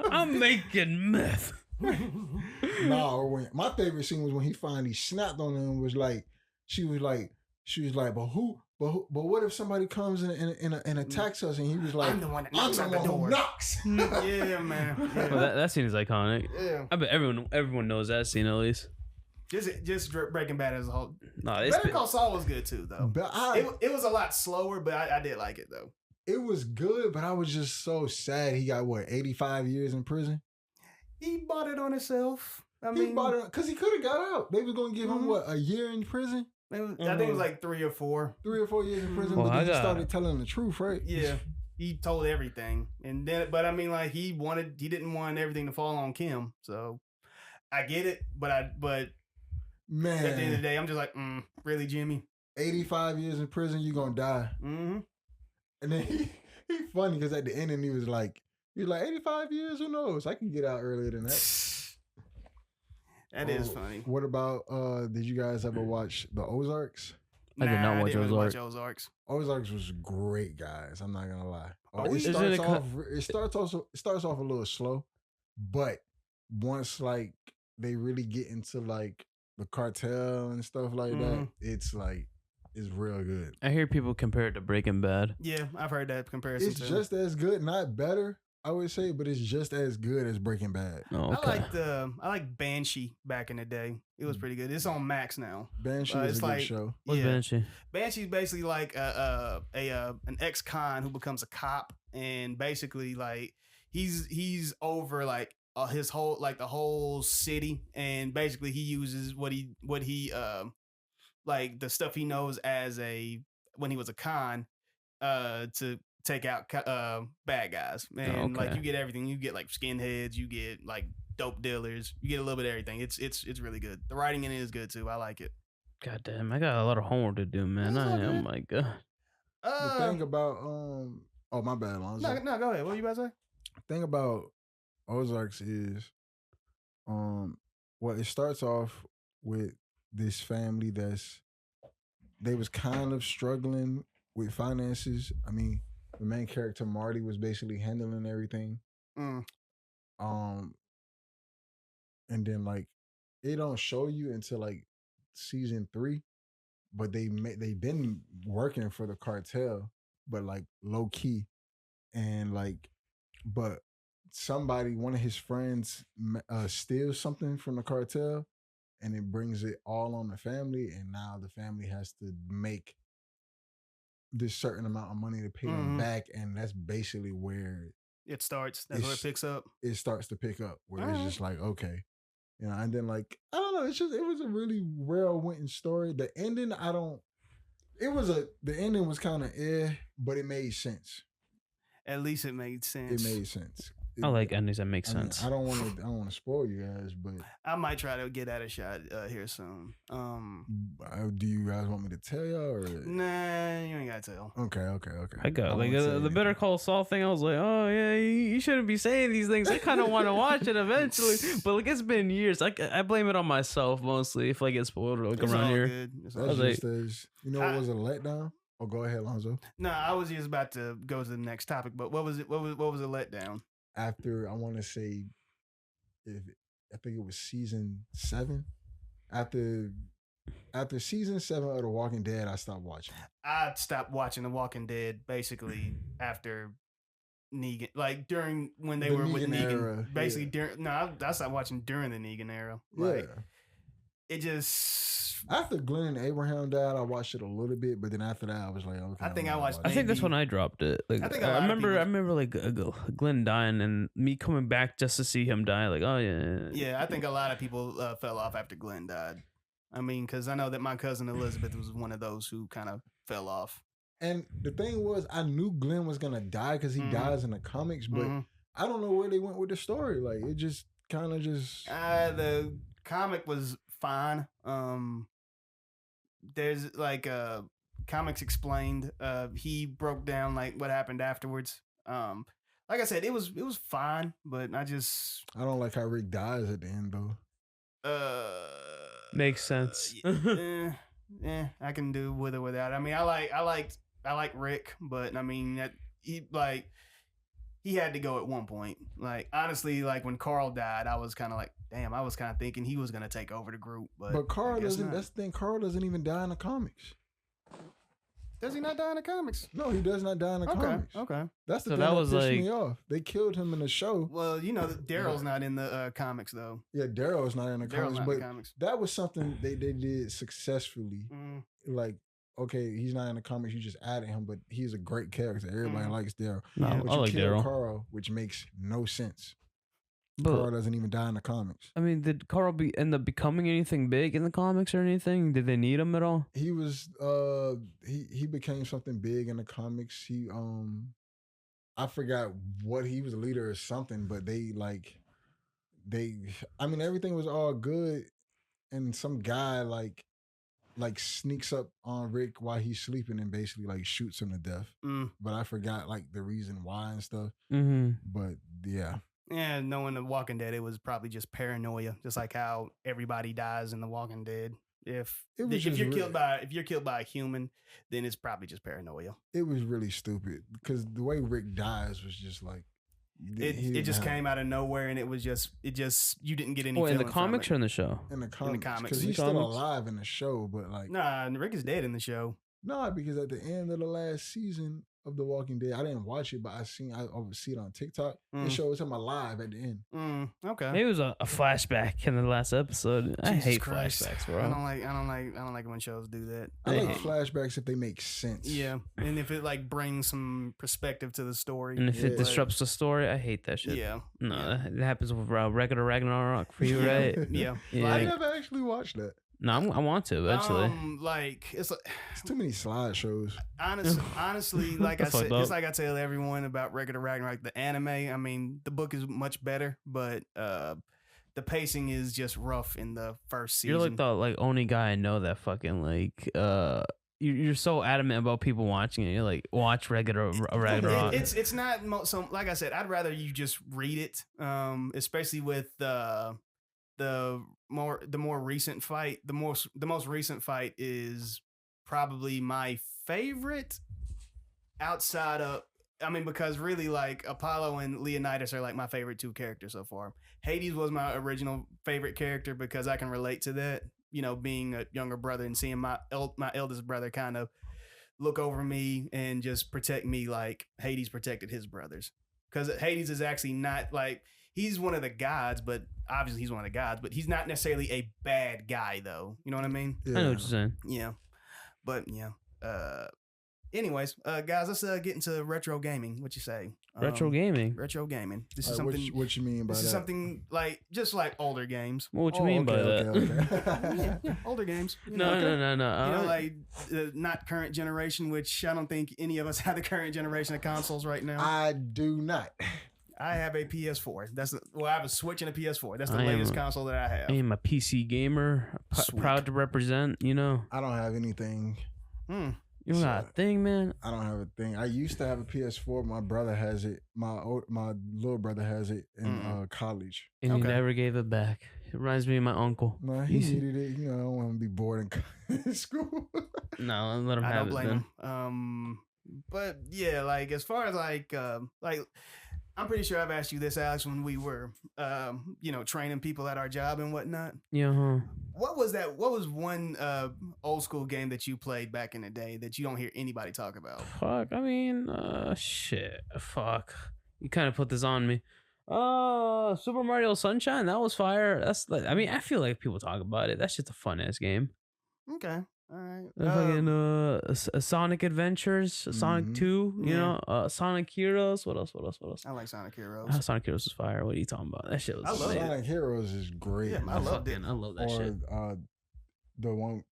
fuck. I'm making meth. Or my favorite scene was when he finally snapped on him. She was like, but what if somebody comes and attacks us? And he was like, I'm the one that knocks on the door. Yeah, man. Yeah. Well, that scene is iconic. Yeah. I bet everyone knows that scene at least. Just Breaking Bad as a whole. No, Better Call Saul was good too, though. But it was a lot slower, but I did like it though. It was good, but I was just so sad. He got 85 years in prison. He bought it on himself. He bought it because he could have got out. They was gonna give him a year in prison. I think it was like 3 or 4. 3 or 4 years in prison, but then he started telling the truth, right? Yeah, he told everything, and then, but I mean, like he didn't want everything to fall on Kim, so I get it, but man, at the end of the day, I'm just like, really, Jimmy? 85 years in prison, you gonna die. Mm-hmm. And then he funny because at the end, he was like 85 years, who knows? I can get out earlier than that. That is funny. What about, did you guys ever watch The Ozarks? I did not watch Ozarks. Ozarks was great, guys. I'm not gonna lie. It starts off a little slow, but once like they really get into like the cartel and stuff like that, it's real good. I hear people compare it to Breaking Bad. Yeah, I've heard that comparison. It's just as good, not better, I would say, but it's just as good as Breaking Bad. Oh, okay. I like Banshee back in the day. It was pretty good. It's on Max now. Banshee is a good show. What's Banshee? Banshee's basically like an ex-con who becomes a cop, and basically like he's over like his whole like the whole city, and basically he uses what he like the stuff he knows as when he was a con to take out bad guys, and like you get everything. You get like skinheads, you get like dope dealers, you get a little bit of everything. It's really good. The writing in it is good too. I like it. God damn, I got a lot of homework to do, man. Oh my god. The thing about oh my bad, Lonzo. No, go ahead. What were you about to say? The thing about Ozarks is well, it starts off with this family they was kind of struggling with finances. I mean, the main character Marty was basically handling everything. And then like it don't show you until like season 3, but they been working for the cartel, but like low key, and like, but one of his friends steals something from the cartel, and it brings it all on the family, and now the family has to make this certain amount of money to pay them back, and that's basically where it starts. That's where it picks up. It starts to pick up, where it's just like, okay, you know, and then like I don't know, it was a really well-written story. The ending, the ending was kind of but it made sense. At least it made sense. It made sense. I like endings that make sense. I don't want to spoil you guys, but I might try to get at a shot here soon. Do you guys want me to tell y'all, or nah? You ain't gotta tell. Okay. I got like the Better Call Saul thing. I was like, oh yeah, you shouldn't be saying these things. I kind of want to watch it eventually, but like it's been years. I blame it on myself mostly if I get spoiled like around here. That's just as it was a letdown. Oh, go ahead, Lonzo. No, I was just about to go to the next topic, but what was it? What was a letdown? After I want to say, I think it was season 7. After season 7 of The Walking Dead, I stopped watching. I stopped watching The Walking Dead basically after Negan, like during when they were with Negan. Era, basically during I stopped watching during the Negan era. Like it just. After Glenn and Abraham died, I watched it a little bit, but then after that, I was like, okay. I think that's when I dropped it. Like I remember like Glenn dying and me coming back just to see him die. Like, oh yeah. Yeah, I think a lot of people fell off after Glenn died. I mean, because I know that my cousin Elizabeth was one of those who kind of fell off. And the thing was, I knew Glenn was gonna die because he dies in the comics, but I don't know where they went with the story. Like it just kind of just. The comic was fine. There's like comics explained. He broke down like what happened afterwards. Like I said, it was fine, but I don't like how Rick dies at the end though. Makes sense. I can do with or without. I mean, I like Rick, but I mean that he had to go at one point. Like honestly, like when Carl died, I was kind of like, damn. I was kind of thinking he was gonna take over the group, but Carl doesn't. That's the thing. Carl doesn't even die in the comics. Does he not die in the comics? No, he does not die in the comics. Okay. That's the thing that pissed me off. They killed him in the show. Well, you know, Daryl's not in the comics though. Yeah, Daryl's not in the comics, but that was something they did successfully. Like, okay, he's not in the comics. You just added him, but he's a great character. Everybody likes Daryl. No, I like Daryl. Carl, which makes no sense. But Carl doesn't even die in the comics. I mean, did Carl end up becoming anything big in the comics or anything? Did they need him at all? He was he became something big in the comics. He I forgot what he was a leader or something, but I mean everything was all good, and some guy like sneaks up on Rick while he's sleeping and basically like shoots him to death. But I forgot like the reason why and stuff. But yeah. Yeah, knowing The Walking Dead, it was probably just paranoia, just like how everybody dies in The Walking Dead. If you're killed by a human, then it's probably just paranoia. It was really stupid because the way Rick dies was just like it just came out of nowhere, and it just you didn't get any. Oh, in the comics or in the show? In the comics, because he's still alive in the show, but like Rick is dead in the show. No, because at the end of the last season, of The Walking Dead. I didn't watch it, but I see it on TikTok. It shows him alive at the end. Okay. Maybe it was a flashback in the last episode. I Jesus hate Christ. flashbacks, bro. I don't like when shows do that. I like flashbacks if they make sense. Yeah, and if it like brings some perspective to the story, And if it disrupts the story, I hate that shit. Yeah. No, it happens with regular Ragnarok for you, right? Yeah. Yeah. I never actually watched that. No, I want to eventually. It's too many slideshows. Honestly, like I That's said, fucked up. it's like I tell everyone about Regular Ragnarok, the anime. I mean, the book is much better, but the pacing is just rough in the first season. You're like the only guy I know that fucking you're so adamant about people watching it. You're like, watch regular Ragnarok. It's not so. Like I said, I'd rather you just read it, especially with the more recent fight. The most recent fight is probably my favorite outside of. I mean, because really, like Apollo and Leonidas are like my favorite two characters so far. Hades was my original favorite character because I can relate to that. You know, being a younger brother and seeing my eldest brother kind of look over me and just protect me like Hades protected his brothers. Because Hades is actually not like, he's one of the gods, but obviously he's one of the gods, but he's not necessarily a bad guy though. You know what I mean? Yeah. I know what you're saying. Yeah. But yeah. Anyways, guys, let's get into retro gaming. What you say? Retro gaming. Retro gaming. This is All something. right, what you mean by This that? is something like just like older games. What you mean by that? Okay. Yeah, older games. You No. You know, like not current generation, which I don't think any of us have the current generation of consoles right now. I do not. I have a PS4. I have a Switch and a PS4. That's the I am latest console that I have. I am a PC gamer, Sweet. proud to represent. You know, I don't have anything. you got a thing, man. I don't have a thing. I used to have a PS4. My brother has it. My little brother has it in college. And he Okay. never gave it back. It reminds me of my uncle. No, he needed it. You know, I don't want to be bored in school. No, let him I have don't it blame then. him. But yeah, like as far as like I'm pretty sure I've asked you this, Alex, when we were training people at our job and whatnot. Yeah, huh? What was that? What was one old school game that you played back in the day that you don't hear anybody talk about? Fuck. I mean, shit. Fuck. You kind of put this on me. Super Mario Sunshine. That was fire. That's like, I mean, I feel like people talk about it. That's just a fun ass game. Okay. All right. Fucking Sonic Adventures, Sonic 2, you know, Sonic Heroes. What else? I like Sonic Heroes. Sonic Heroes is fire. What are you talking about? That shit was I love lit. Sonic Heroes is great. Yeah, I loved it. I love that shit. Or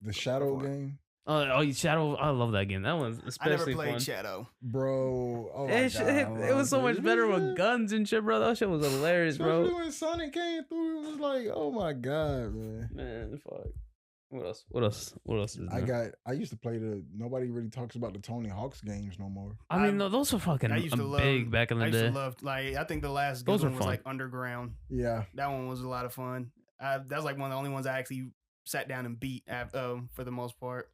the Shadow game. Oh, Shadow. I love that game. That one's I never especially played fun. Shadow. Bro, oh my It, God, it was so much better with guns and shit, bro. That shit was hilarious, bro. Especially when Sonic came through, it was like, oh my God, man. Man, fuck. What else? What else is there? I used to play nobody really talks about the Tony Hawk's games no more. I mean, those were fucking I used to love, big back in the I used day. to love, like, I think the last Those good are one was fun. like Underground. Yeah. That one was a lot of fun. That's like one of the only ones I actually sat down and beat for the most part.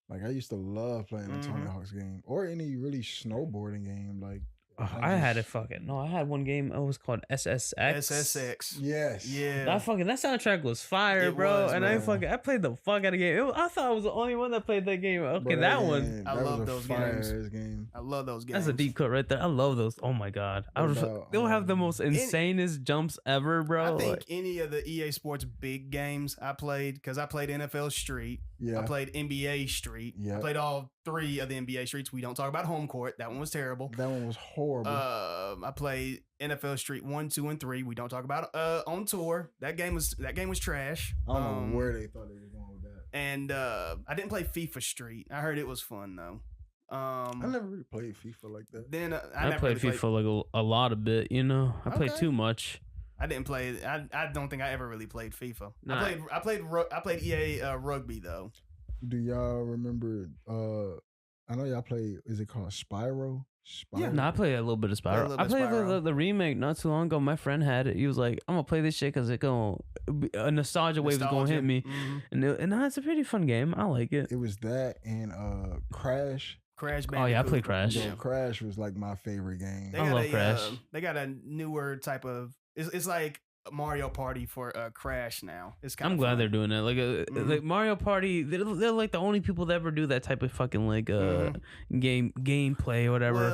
Like I used to love playing the Tony Hawk's game or any really snowboarding game. Like I had it fucking no. I had one game. It was called SSX. SSX. Yes. Yeah. That soundtrack was fire, It bro. was, and man. I played the fuck out of the game. I thought I was the only one that played that game. Okay, Bro, that one. game, I that love was a those fire-ass games. game. I love those games. That's a deep cut right there. I love those. Oh my god, they'll have the most insanest jumps ever, bro. I think any of the EA Sports big games I played, because I played NFL Street. Yeah. I played NBA Street. Yeah. I played all 3 of the NBA Streets. We don't talk about Home Court. That one was terrible. That one was horrible. I played NFL Street 1, 2, and 3. We don't talk about On Tour. That game was trash. I don't know where they thought they were going with that. And I didn't play FIFA Street. I heard it was fun though. I never really played FIFA like that. Then I never played really FIFA like a lot of bit. You know, I played Okay. too much. I didn't play. I don't think I ever really played FIFA. Nah. I played EA Rugby though. Do y'all remember I know y'all play, is it called Spyro? No, I played a little bit of Played a Spyro. little I bit of played Spyro. the remake not too long ago. My friend had it. He was like, "I'm gonna play this shit because it gonna a nostalgia wave is gonna hit me." Mhm. And it's a pretty fun game. I like it. It was that and Crash. Crash Oh yeah, I Bandicoot. played Crash. Yeah, Crash was like my favorite game. They I got love Crash. They got a newer type of. It's like Mario Party for Crash now. It's kind I'm of glad fun. they're doing that. Like Mario Party, they're like the only people that ever do that type of fucking like gameplay or whatever.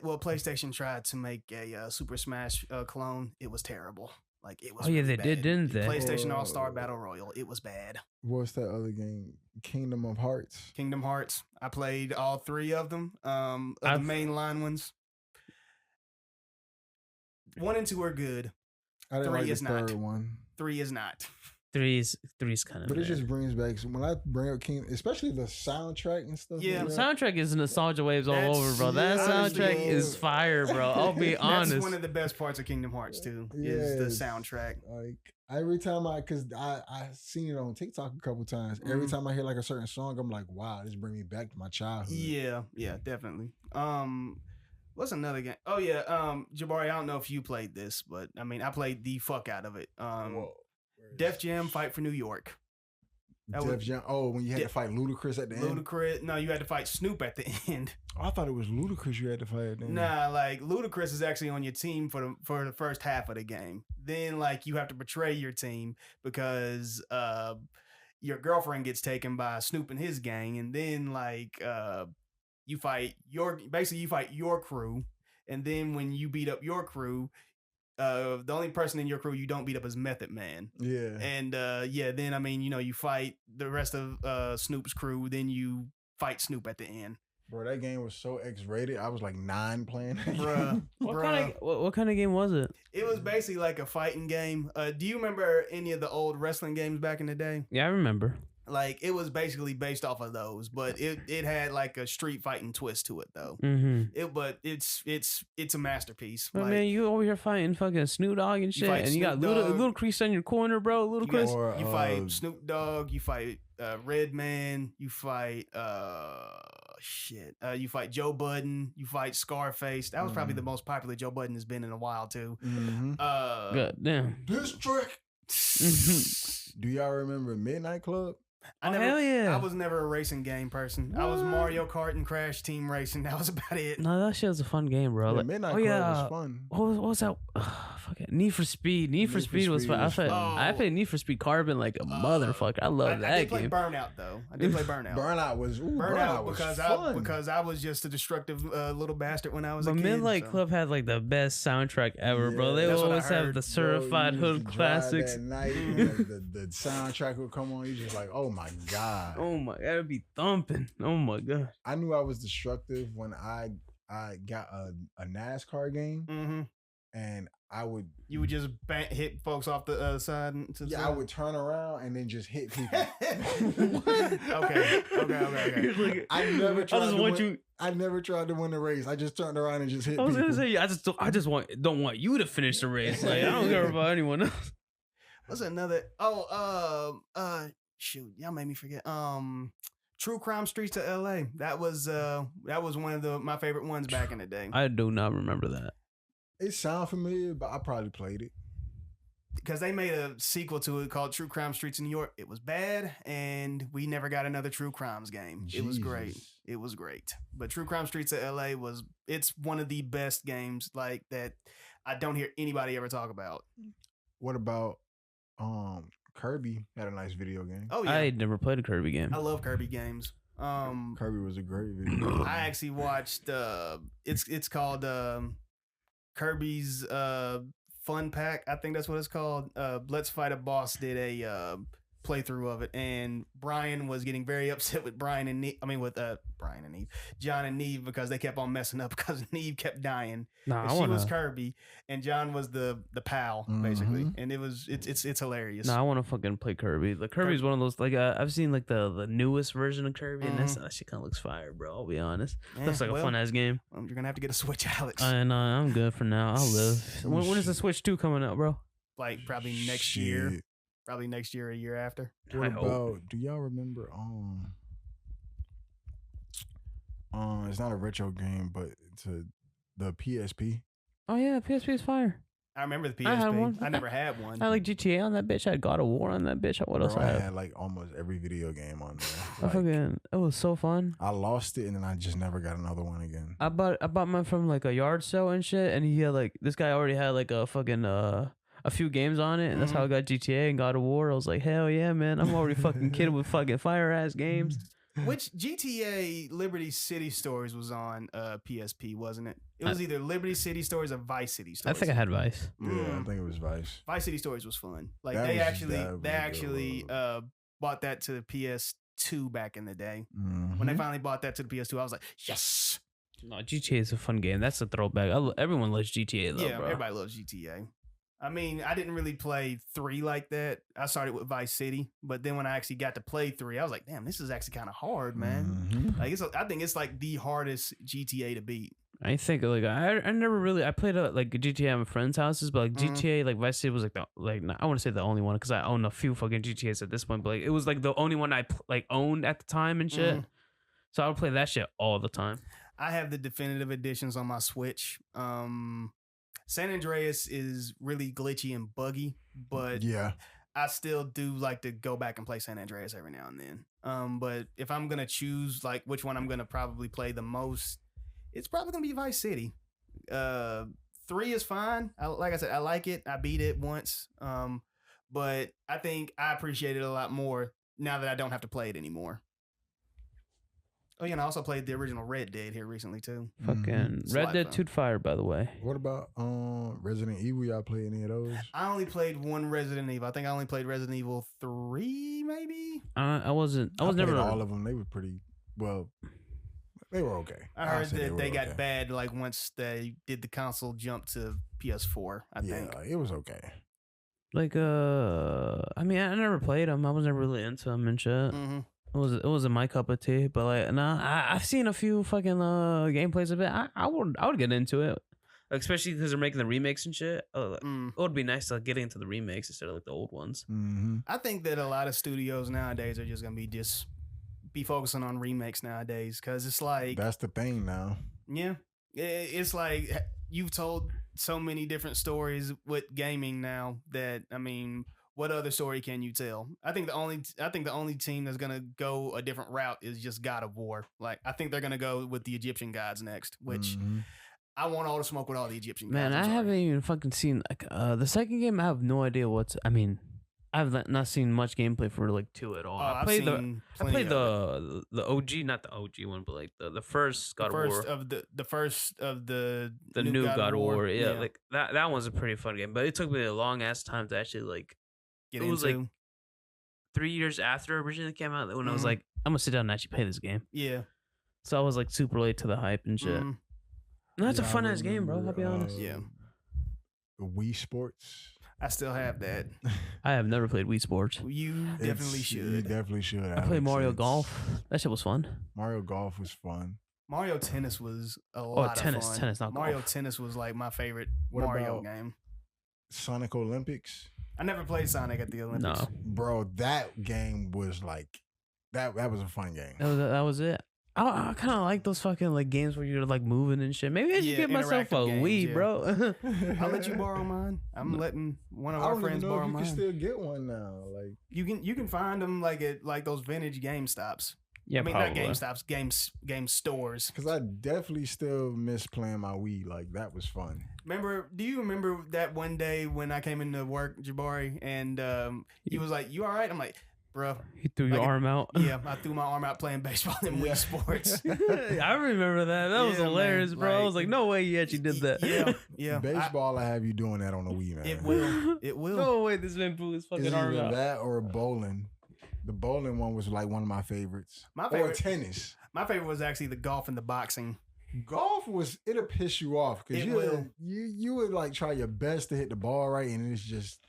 Well, PlayStation tried to make a Super Smash clone. It was terrible. Like it was. Oh yeah, really they bad. did, didn't they? PlayStation All Star Battle Royale. It was bad. What's that other game? Kingdom of Hearts. Kingdom Hearts. I played all 3 of them. The mainline ones. 1 and 2 are good. I didn't 3 like is the not. third one. 3 is not. Three's kind of. But it just brings back when I bring up King, especially the soundtrack and stuff. Yeah, like The that. soundtrack is nostalgia waves all over, bro. That honestly, soundtrack is fire, bro. I'll be honest. That's one of the best parts of Kingdom Hearts too. Is the soundtrack. Like every time because I seen it on TikTok a couple times. Every time I hear like a certain song, I'm like, wow, this bring me back to my childhood. Yeah, definitely. What's another game? Oh yeah, Jabari. I don't know if you played this, but I mean, I played the fuck out of it. Def Jam Fight for New York. Def Jam. Oh, when you had to fight Ludacris at the end. Ludacris. No, you had to fight Snoop at the end. I thought it was Ludacris you had to fight at the end. Nah, like Ludacris is actually on your team for the first half of the game. Then like you have to betray your team because your girlfriend gets taken by Snoop and his gang, and then like you fight your crew, and then when you beat up your crew. The only person in your crew you don't beat up is Method Man. Yeah. And then I mean, you fight the rest of Snoop's crew, then you fight Snoop at the end. Bro, that game was so X-rated. I was like 9 playing. Bruh. What kind of game was it? It was basically like a fighting game. Do you remember any of the old wrestling games back in the day? Yeah, I remember. Like it was basically based off of those, but it had like a street fighting twist to it though. Mm-hmm. But it's a masterpiece. But like, man, you over here fighting fucking Snoop Dogg and shit, and you got Ludacris on your corner, bro. Ludacris. You fight Snoop Dogg. You fight Redman. You fight you fight Joe Budden. You fight Scarface. That was probably the most popular Joe Budden has been in a while too. God damn. District. Do y'all remember Midnight Club? Hell yeah. I was never a racing game person. What? I was Mario Kart and Crash Team Racing. That was about it. No, that shit was a fun game, bro. Yeah, like, Midnight Club was fun. What was that? Fuck it. Need for Speed. Need for Speed was fun. I played Need for Speed Carbon like a motherfucker. I love that game. I did game. Play Burnout though. I did play Burnout. Burnout was fun. because I was just a destructive little bastard when I was a kid. But Midnight Club had like the best soundtrack ever, bro. They always have the certified hood classics. That night, the soundtrack would come on. You just like, oh my god. Oh my god, it'd be thumping. Oh my god. I knew I was destructive when I got a NASCAR game, and you would just hit folks off the side. I would turn around and then just hit people. Okay. I never tried to win the race. I just turned around and just hit people. I was gonna say, I just don't want you to finish the race. Like I don't care about anyone else. What's another? Shoot, y'all made me forget. True Crime Streets to LA. That was one of my favorite ones back in the day. I do not remember that. It sounds familiar, but I probably played it. Because they made a sequel to it called True Crime Streets in New York. It was bad, and we never got another True Crimes game. Jesus. It was great. But True Crime Streets of LA it's one of the best games like that I don't hear anybody ever talk about. What about Kirby had a nice video game. Oh yeah. I never played a Kirby game. I love Kirby games. Kirby was a great video game. I actually watched it's called Kirby's Fun Pack. I think that's what it's called. Let's Fight a Boss did a playthrough of it, and Brian was getting very upset with John and Neve because they kept on messing up because Neve kept dying. She was Kirby and John was the pal basically, and it's hilarious. I want to fucking play Kirby. Like Kirby's one of those like I've seen like the newest version of Kirby, and that shit kind of looks fire, bro. I'll be honest. Looks like a fun ass game. You're gonna have to get a Switch, Alex. I know. I'm good for now. I'll live. When is the Switch 2 coming out, bro? Like probably next year. Probably next year or a year after. What about, do y'all remember, it's not a retro game, but it's the PSP. Oh yeah, PSP is fire. I remember the PSP. I had one. I never had one. I like GTA on that bitch. I had God of War on that bitch. What else I had like almost every video game on there. It was so fun. I lost it and then I just never got another one again. I bought mine from like a yard sale and shit, and he had like this guy already had like a fucking a few games on it, and that's how I got GTA and God of War. I was like, hell yeah, man! I'm already fucking kidding with fucking fire ass games. Which GTA Liberty City Stories was on PSP, wasn't it? It was either Liberty City Stories or Vice City Stories. I think I had Vice. Yeah, I think it was Vice. Vice City Stories was fun. Like That they was actually bought that to the PS2 back in the day. When they finally bought that to the PS2, I was like, yes. No, GTA is a fun game. That's a throwback. Everyone loves GTA though, Yeah, bro. everybody loves GTA. I mean, I didn't really play 3 like that. I started with Vice City, but then when I actually got to play 3, I was like, damn, this is actually kind of hard, man. Like I think it's like the hardest GTA to beat. I think like I never really I played like GTA at my friends' houses, but like GTA like Vice City was like I want to say the only one because I own a few fucking GTAs at this point, but like it was like the only one I like owned at the time and shit. So I would play that shit all the time. I have the definitive editions on my Switch. San Andreas is really glitchy and buggy, but yeah, I still do like to go back and play San Andreas every now and then. But if I'm gonna choose like which one I'm gonna probably play the most, it's probably gonna be Vice City. 3 is fine. Like I said, I like it. I beat it once. But I think I appreciate it a lot more now that I don't have to play it anymore. Oh, yeah, and I also played the original Red Dead here recently, too. Fucking Red Dead 2 Fire, by the way. What about Resident Evil? Y'all play any of those? I only played one Resident Evil. I think I only played Resident Evil 3, maybe? I was never all of them. They were pretty, well, they were okay. I heard that they got bad, like, once they did the console jump to PS4, I think. Yeah, it was okay. Like, I mean, I never played them. I was never really into them and shit. It wasn't my cup of tea, but like, nah, I've seen a few fucking gameplays of it. I would get into it, especially because they're making the remakes and shit. It would be nice to get into the remakes instead of like the old ones. I think that a lot of studios nowadays are just gonna be focusing on remakes nowadays because it's like that's the thing now. Yeah, it's like you've told so many different stories with gaming now that I mean. What other story can you tell? I think the only team that's gonna go a different route is just God of War. Like I think they're gonna go with the Egyptian gods next, which I want all the smoke with all the Egyptian gods. Man, I haven't even fucking seen like the second game. I have no idea what's. I mean, I've not seen much gameplay for like 2 at all. I played the OG, not the OG one, but like the first God of War. The first of the new God of War. Yeah, like that one's a pretty fun game, but it took me a long ass time to actually like. It was like 3 years after it originally came out when I was like, I'm gonna sit down and actually play this game. Yeah. So I was like super late to the hype and shit. No, that's a fun ass game, bro. I'll be honest. Yeah. Wii Sports. I still have that. I have never played Wii Sports. You definitely should. You definitely should. I played Mario Golf. That shit was fun. Mario Golf was fun. Mario Tennis was a lot of fun. Tennis, not Mario golf. Tennis was like my favorite What Mario about game. Sonic Olympics. I never played Sonic at the Olympics. No, bro, that game was like that was a fun game. That was it. I kind of like those fucking like games where you're like moving and shit. Maybe I should get myself a Wii, bro. I'll let you borrow mine. I'm letting one of our friends borrow mine. You can still get one now. Like you can find them like at like those vintage Game Stops. Yeah, I mean probably. not Game Stops, game stores. Because I definitely still miss playing my Wii. Like that was fun. Do you remember that one day when I came into work, Jabari, and he was like, "You all right?" I'm like, "Bro." You threw your arm out. Yeah, I threw my arm out playing baseball in Wii Sports. I remember that. That was hilarious, man, bro. like, I was like, no way you actually did that. Yeah. Baseball, I have you doing that on the Wii, man. It will. No way this man threw his fucking arm out. That or bowling. The bowling one was like one of my favorites. My favorite. Or tennis. My favorite was actually the golf and the boxing. Golf it'll piss you off because you would like try your best to hit the ball right, and it's just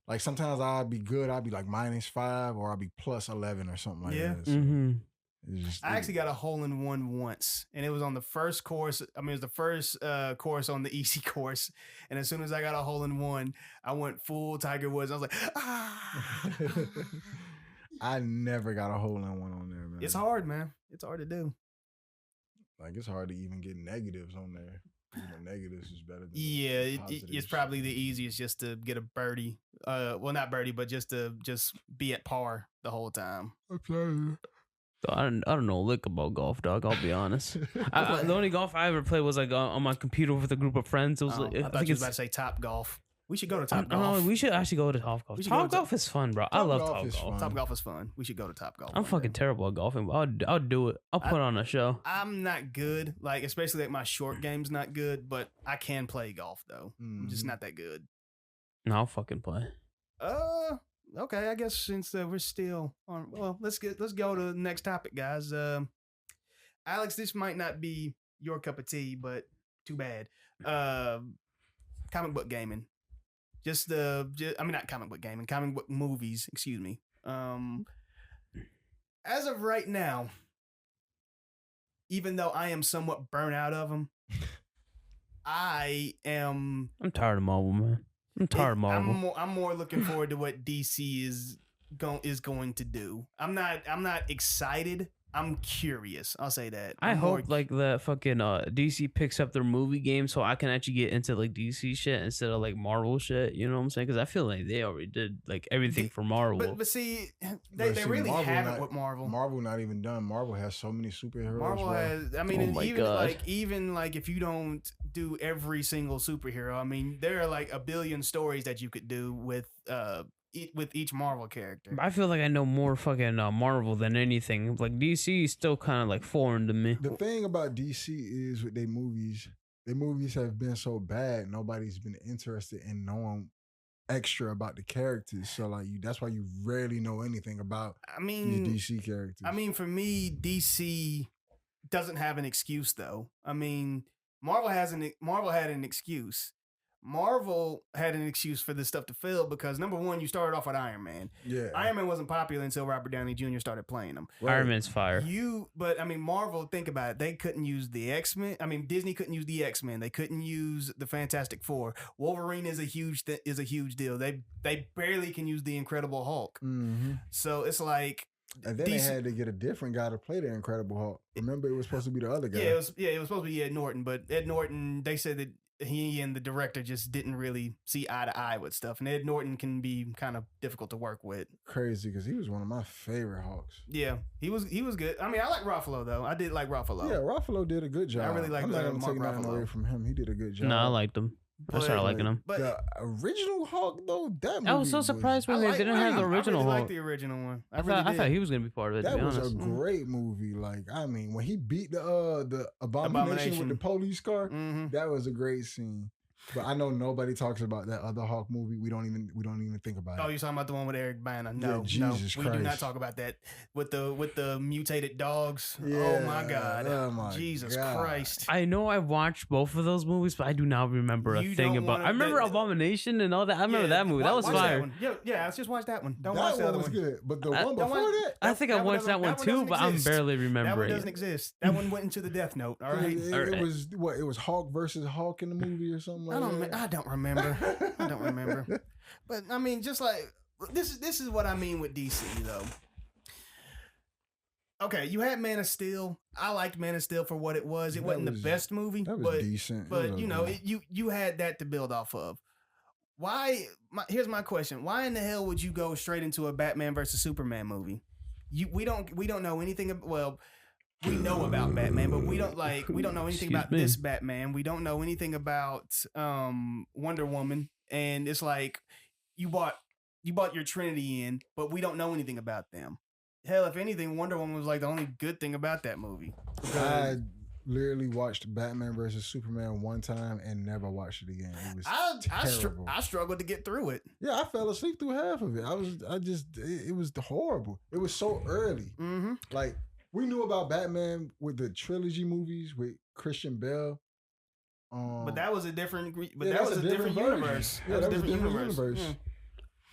like sometimes I'd be good, I'd be like -5 or I'd be +11 or something like that. So I actually got a hole in one once, and it was on the first course. I mean, it was the first course on the easy course, and as soon as I got a hole in one, I went full Tiger Woods. I was like, ah. I never got a hole in one on there, man. It's hard, man. It's hard to do. Like it's hard to even get negatives on there. Negatives is better than it's probably the easiest just to get a birdie. Well, not birdie, but just to be at par the whole time. Okay. I don't know a lick about golf, dog. I'll be honest. The only golf I ever played was like on my computer with a group of friends. It was like, I thought you was about to say Top Golf. We should go to Top Golf. We should actually go to Top Golf. Top Golf is fun, bro. I love Top Golf. Top Golf is fun. We should go to Top Golf. I'm fucking terrible at golfing, but I'll do it. I'll put on a show. I'm not good, like especially like my short game's not good, but I can play golf though. I'm just not that good. No, I'll fucking play. Okay. I guess since we're still on, well, let's go to the next topic, guys. Alex, this might not be your cup of tea, but too bad. Comic book gaming. Not comic book gaming, comic book movies, excuse me. As of right now, even though I am somewhat burnt out of them, I'm tired of Marvel, man. I'm tired of Marvel. I'm more looking forward to what DC is going to do. I'm not excited. I'm curious. I'll say that. I hope like the fucking DC picks up their movie game so I can actually get into like DC shit instead of like Marvel shit. You know what I'm saying? Because I feel like they already did like everything for Marvel. But see, they really Marvel haven't with Marvel. Marvel not even done. Marvel has so many superheroes. Marvel has. I mean, even if you don't do every single superhero, I mean, there are like a billion stories that you could do with each Marvel character. I feel like I know more fucking Marvel than anything. Like DC is still kind of like foreign to me. The thing about DC is with their movies have been so bad. Nobody's been interested in knowing extra about the characters. So like that's why you rarely know anything about these DC characters. I mean, for me, DC doesn't have an excuse though. I mean, Marvel had an excuse. Marvel had an excuse for this stuff to fail because number one, you started off with Iron Man. Yeah, Iron Man wasn't popular until Robert Downey Jr. started playing him. Right. Iron Man's fire. But I mean, Marvel. Think about it. They couldn't use the X-Men. I mean, Disney couldn't use the X-Men. They couldn't use the Fantastic Four. Wolverine is a huge deal. They barely can use the Incredible Hulk. Mm-hmm. So it's like. And then they had to get a different guy to play the Incredible Hulk. Remember, it was supposed to be the other guy. It was supposed to be Ed Norton, but Ed Norton, they said that he and the director just didn't really see eye to eye with stuff. And Ed Norton can be kind of difficult to work with. Crazy, because he was one of my favorite Hawks. Yeah, he was good. I mean, I like Ruffalo, though. I did like Ruffalo. Yeah, Ruffalo did a good job. I really like I'm not going to take nothing away from him. He did a good job. No, I liked him. I started liking him. But the original Hulk, though, I was so surprised when they didn't have the original Hulk. I like the original one. I thought he was gonna be part of it. That was a great movie. Like, I mean, when he beat the Abomination with the police car, that was a great scene. But I know nobody talks about that other Hawk movie. We don't even think about it. Oh, you're talking about the one with Eric Bana? No, Jesus Christ. We do not talk about that with the mutated dogs. Yeah, oh my God! Oh my Jesus God. Christ! I know I watched both of those movies, but I do not remember a thing about. I remember Abomination and all that. I remember that movie. That was fire. Yeah, let's just watch that one. Don't that watch the other one. Was one. good, but the one before that, I think I watched that one too, but I'm barely remembering. That one doesn't exist. That one went into the Death Note. All right. It was what? It was Hulk versus Hulk in the movie or something like that. I don't remember. But I mean, just like this is what I mean with DC though. Okay, you had Man of Steel. I liked Man of Steel for what it was. It wasn't the best movie, but decent. But you know, you had that to build off of. Here's my question: why in the hell would you go straight into a Batman versus Superman movie? We don't know anything. Well, we know about Batman, but we don't know anything about this Batman. We don't know anything about Wonder Woman, and it's like you bought your Trinity in, but we don't know anything about them. Hell, if anything, Wonder Woman was like the only good thing about that movie. I literally watched Batman versus Superman one time and never watched it again. It was terrible. I struggled to get through it. Yeah, I fell asleep through half of it. It was horrible. It was so early. Mm-hmm. Like, we knew about Batman with the trilogy movies with Christian Bale. But that was a different. That was a different universe. Yeah, that was a different universe. Yeah.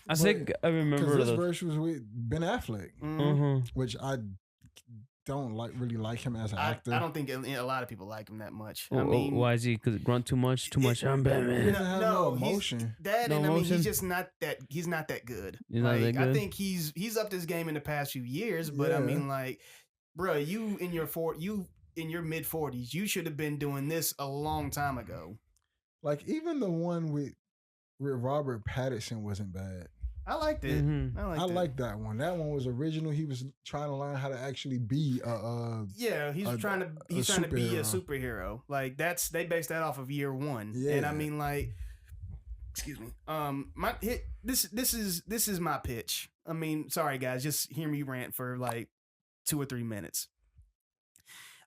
I think I remember this version was with Ben Affleck, which I don't really like him as an actor. I don't think a lot of people like him that much. I mean, why is he? Because it grunt too much. I'm Batman. He doesn't have no emotion. I mean, he's just not that. He's not that good. He's not that good? I think he's upped his game in the past few years. But I mean, like, bro, you in your mid 40s, you should have been doing this a long time ago. Like, even the one with Robert Pattinson wasn't bad. I liked it. Mm-hmm. I liked that one. That one was original. He was trying to learn how to actually be he's trying to be a superhero. Like, they based that off of year one. Yeah. And I mean, like, excuse me. This is my pitch. I mean, sorry guys, just hear me rant for like 2 or 3 minutes.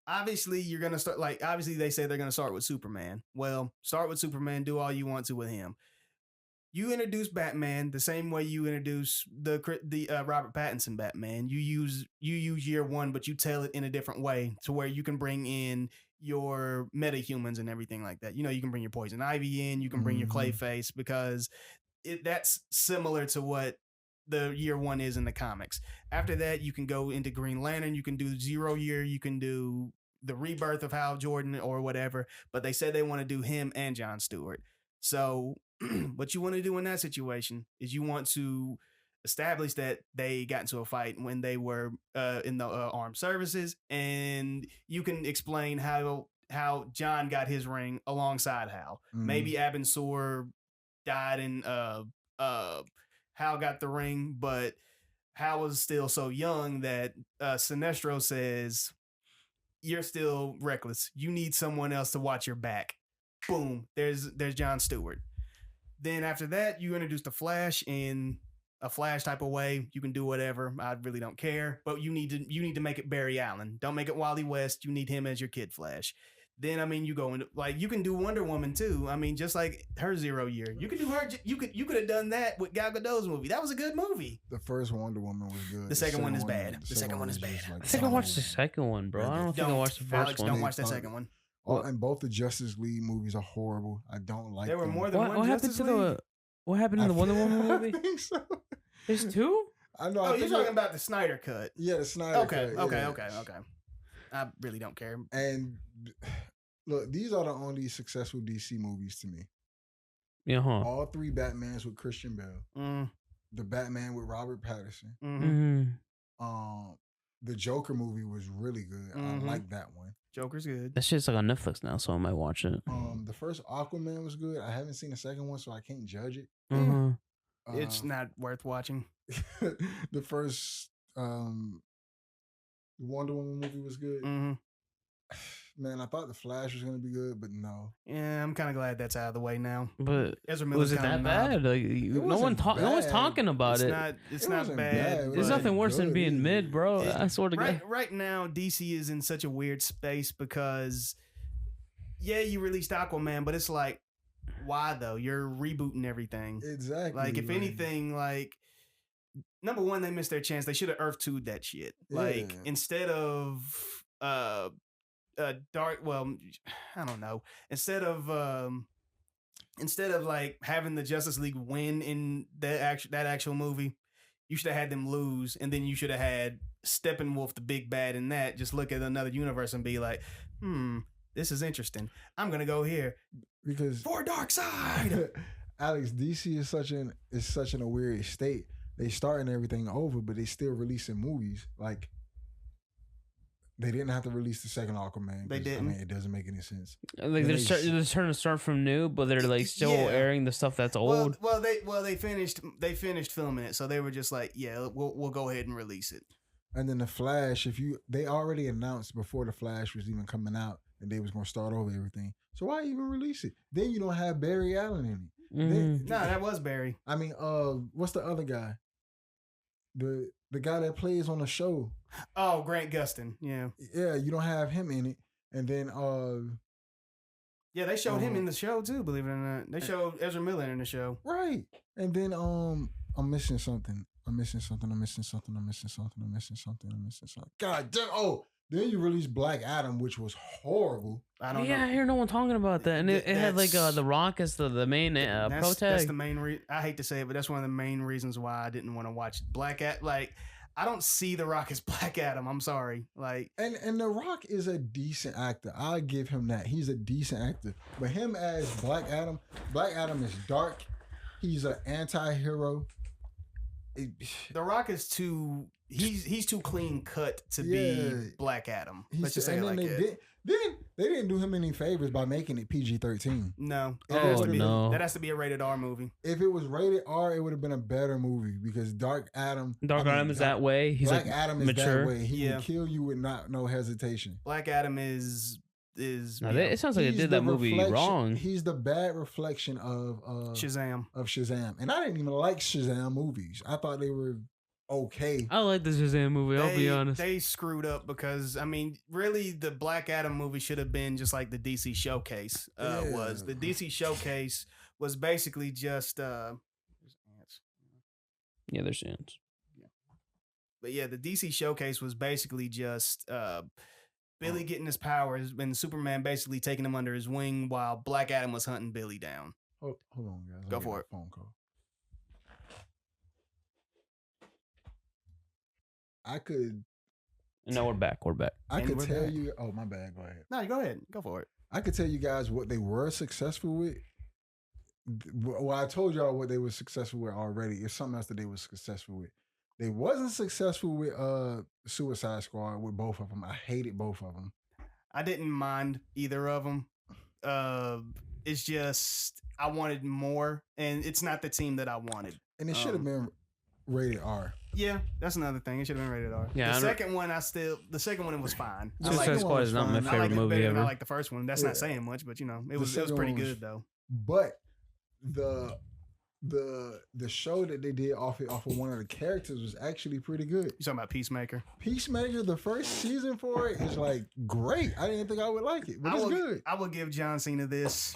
Obviously, you're gonna start obviously they say they're gonna start with Superman. Well, start with Superman. Do all you want to with him. You introduce Batman the same way you introduce the Robert Pattinson Batman. You use year one, but you tell it in a different way to where you can bring in your metahumans and everything like that. You know, you can bring your Poison Ivy in. You can bring your Clayface because that's similar to what the year one is in the comics. After that, you can go into Green Lantern. You can do 0 year. You can do the rebirth of Hal Jordan or whatever. But they said they want to do him and John Stewart. So what you want to do in that situation is you want to establish that they got into a fight when they were in the armed services, and you can explain how John got his ring alongside Hal. Maybe Abin Sur died and Hal got the ring, but Hal was still so young that Sinestro says, "You're still reckless. You need someone else to watch your back." Boom. There's John Stewart. Then after that, you introduce the Flash in a Flash type of way. You can do whatever. I really don't care. But you need to make it Barry Allen. Don't make it Wally West. You need him as your Kid Flash. Then I mean, you go into you can do Wonder Woman too. I mean, just like her 0 year. You could do her. You could have done that with Gal Gadot's movie. That was a good movie. The first Wonder Woman was good. The second one is bad. The second one is bad. I think I watched the second one, bro. I don't think I watched the first Alex, one. don't watch that second one. And both the Justice League movies are horrible. I don't like them. There were more than one What happened Justice to League? What happened in the Wonder Woman movie? I think so. There's 2? I know. Oh, you're talking about the Snyder cut. Yeah, the Snyder cut. Okay. I really don't care. And look, these are the only successful DC movies to me. Yeah, huh? All 3 Batmans with Christian Bale. The Batman with Robert Pattinson. The Joker movie was really good. I like that one. Joker's good. That shit's like on Netflix now, so I might watch it. The first Aquaman was good. I haven't seen the second one, so I can't judge it. It's not worth watching. The first Wonder Woman movie was good. Man, I thought the Flash was gonna be good, but no. Yeah, I'm kind of glad that's out of the way now. But Ezra was it that bad? Like, no one's talking about it. It's not bad. There's nothing worse than being mid, bro. I swear to God. Right now, DC is in such a weird space because, yeah, you released Aquaman, but it's like, why though? You're rebooting everything. Exactly. Like, if anything, like, number one, they missed their chance. They should have Earth 2'd that shit. Like, instead of dark. Well, I don't know. Instead of like having the Justice League win in that actual movie, you should have had them lose, and then you should have had Steppenwolf, the big bad, in that. Just look at another universe and be like, this is interesting. I'm gonna go here because for Darkseid. Alex, DC is such in a weird state. They starting everything over, but they still releasing movies. Like, they didn't have to release the second Aquaman. They didn't. I mean, it doesn't make any sense. Like they're trying to start from new, but they're like still airing the stuff that's old. They finished filming it, so they were just like, yeah, we'll go ahead and release it. And then the Flash, they already announced before the Flash was even coming out that they was gonna start over everything. So why even release it? Then you don't have Barry Allen in it. No, that was Barry. I mean, what's the other guy? The guy that plays on the show. Oh, Grant Gustin. Yeah. Yeah, you don't have him in it. And then yeah, they showed him in the show too, believe it or not. They showed Ezra Miller in the show. Right. And then I'm missing something. God damn. Oh, then you released Black Adam, which was horrible. I don't know. Yeah, I hear no one talking about that. And it had like The Rock as the main protag. That's the main I hate to say it, but that's one of the main reasons why I didn't want to watch Black Adam. Like, I don't see The Rock as Black Adam. I'm sorry. Like, and The Rock is a decent actor. I'll give him that. He's a decent actor. But him as Black Adam is dark. He's an anti-hero. The Rock is too. He's too clean cut to be Black Adam. Let's just say it like that. They didn't do him any favors by making it PG-13. No. No. That has to be a rated R movie. If it was rated R, it would have been a better movie because Dark Adam is that way. He's Black like Adam is mature. that way. He will kill you with no hesitation. Black Adam is No, it sounds like they did that movie wrong. He's the bad reflection of Shazam. And I didn't even like Shazam movies. I thought they were okay. I like the Shazam movie. I'll be honest. They screwed up because I mean, really, the Black Adam movie should have been just like the DC Showcase was. The DC Showcase was basically just. Yeah, there's ants. But yeah, the DC Showcase was basically just Billy getting his powers and Superman basically taking him under his wing while Black Adam was hunting Billy down. Hold on, guys. Go for it. Phone call. I could. No, we're back. I could tell you. Oh, my bad. Go ahead. No, go ahead. Go for it. I could tell you guys what they were successful with. Well, I told y'all what they were successful with already. It's something else that they were successful with. They wasn't successful with Suicide Squad with both of them. I hated both of them. I didn't mind either of them. It's just I wanted more, and it's not the team that I wanted. And it should have been rated R. Yeah, that's another thing. It should have been rated R. Yeah, the second one it was fine. Suicide Squad is not my favorite movie ever. I like the first one. That's not saying much, but it was pretty good though. But the show that they did off of one of the characters was actually pretty good. You talking about Peacemaker? Peacemaker, the first season for it is like great. I didn't think I would like it, but it's good. I would give John Cena this.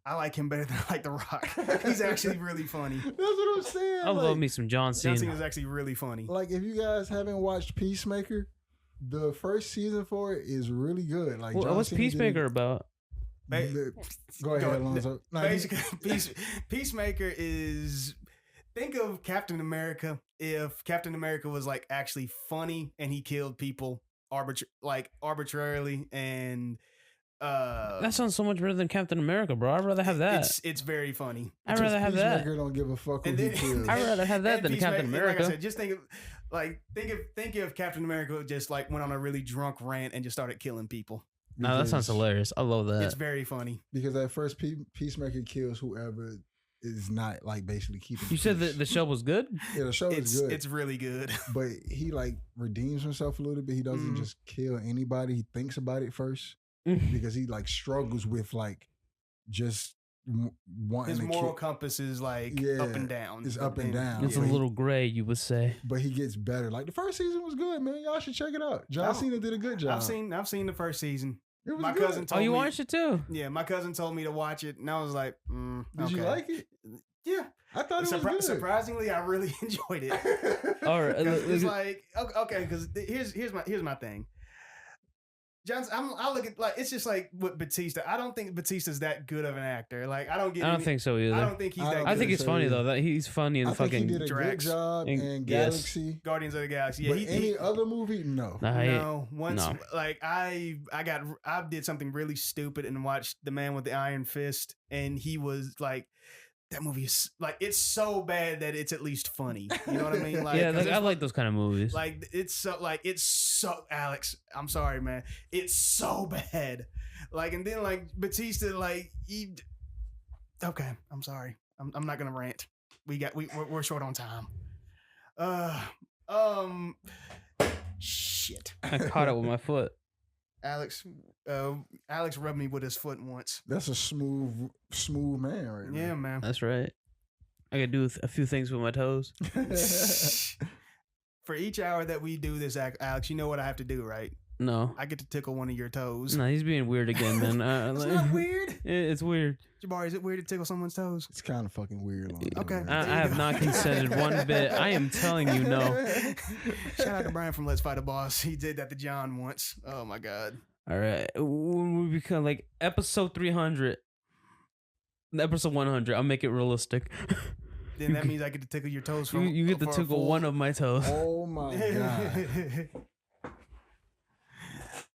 I like him better than I like The Rock. He's actually really funny. That's what I'm saying. I love me some John Cena. John Cena's actually really funny. Like if you guys haven't watched Peacemaker, the first season for it is really good. Like what's Peacemaker about? Go ahead, Alonzo. Basically, Peacemaker is, think of Captain America if Captain America was like actually funny and he killed people arbitrarily and that sounds so much better than Captain America, bro. I'd rather have that. It's very funny. I'd rather have that. Peacemaker don't give a fuck who he kills. I'd rather have that than Captain America. Like I said, just think if Captain America just like went on a really drunk rant and just started killing people. No, that sounds hilarious. I love that. It's very funny. Because at first, Peacemaker kills whoever is not like basically keeping. You said that the show was good? Yeah, the show is good. It's really good. But he like redeems himself a little bit. He doesn't just kill anybody. He thinks about it first because he like struggles with like just wanting his to moral compass is like up and down. It's up and down. It's a little gray, you would say. But he gets better. Like the first season was good, man. Y'all should check it out. John Cena did a good job. I've seen the first season. My cousin told me. Oh, you watched it too? Yeah, my cousin told me to watch it, and I was like, Did you like it? Yeah, I thought it was good. Surprisingly, I really enjoyed it. All right, it's like okay, because here's my thing. Johnson, I look at like it's just like with Batista. I don't think Batista's that good of an actor. Like I don't think so either. I don't think he's that good. I think it's funny though. That he's funny in fucking. He did a good job in Galaxy, Guardians of the Galaxy. Yeah, any other movie, no. Like I did something really stupid and watched The Man with the Iron Fist, and he was like. That movie is like it's so bad that it's at least funny. You know what I mean? Like, yeah, I like those kind of movies. Like it's so Alex. I'm sorry, man. It's so bad. Like and then like Batista, like okay. I'm sorry. I'm not gonna rant. We're short on time. Shit. I caught it with my foot. Alex rubbed me with his foot once. That's a smooth man right now. Yeah, man. That's right. I could do a few things with my toes. For each hour that we do this, Alex, you know what I have to do, right? No. I get to tickle one of your toes. No, he's being weird again, man. It's not weird. It's weird. Jabari, is it weird to tickle someone's toes? It's kind of fucking weird. Okay. I have not consented one bit. I am telling you no. Shout out to Brian from Let's Fight a Boss. He did that to John once. Oh, my God. All right. When we become like episode 300, episode 100, I'll make it realistic. Then that means I get to tickle your toes. You get to tickle one of my toes. Oh, my God.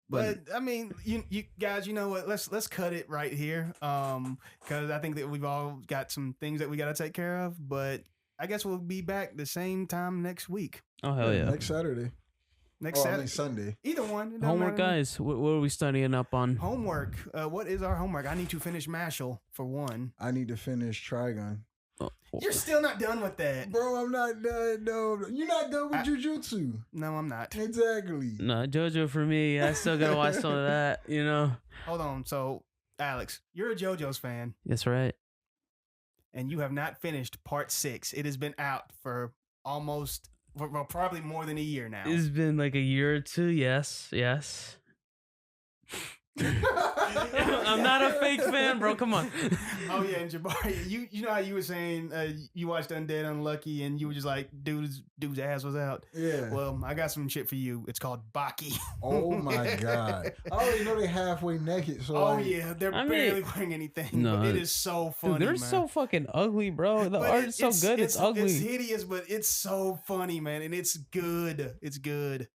But I mean, you guys, you know what? Let's cut it right here, because I think that we've all got some things that we got to take care of. But I guess we'll be back the same time next week. Oh hell yeah! Next Saturday. Saturday, Sunday. Either one. Homework, guys. What are we studying up on? Homework. What is our homework? I need to finish Mashal for one. I need to finish Trigun. You're still not done with that. Bro, I'm not done. No, you're not done with Jujutsu. No, I'm not. Exactly. No, JoJo for me. I still gotta watch some of that, you know? Hold on. So, Alex, you're a JoJo's fan. That's right. And you have not finished part 6. It has been out for probably more than a year now. It's been like a year or two. Yes. I'm not a fake fan, bro. Come on. Oh yeah, and Jabari, you know how you were saying you watched Undead Unlucky and you were just like, dude's ass was out. Yeah. Well, I got some shit for you. It's called Baki. Oh my god. I already know they halfway naked. So yeah, they're barely wearing anything. No, but it is so funny. Dude, they're man. so fucking ugly, bro. The art is so good. It's ugly. It's hideous, but it's so funny, man, and it's good. It's good.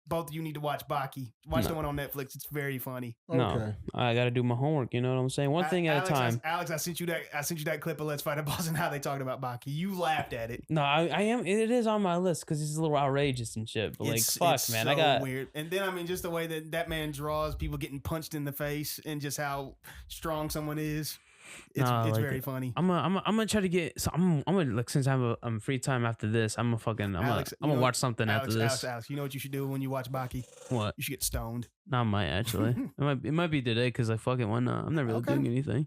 Both of you need to watch Baki. Watch the one on Netflix. It's very funny. Okay. No, I got to do my homework. You know what I'm saying? One thing at a time. Alex, I sent you that clip of Let's Fight a Boss and how they talked about Baki. You laughed at it. No, I am. It is on my list because it's a little outrageous and shit. But It's man, so I got weird. And then I mean, just the way that man draws people getting punched in the face and just how strong someone is. It's very funny. I'm gonna try to get. So I'm gonna like since I'm free time after this. I'm gonna watch something after this. Alex, you know what you should do when you watch Baki? What? You should get stoned. No, I might actually. it might be today because I fucking why not? I'm not really doing anything.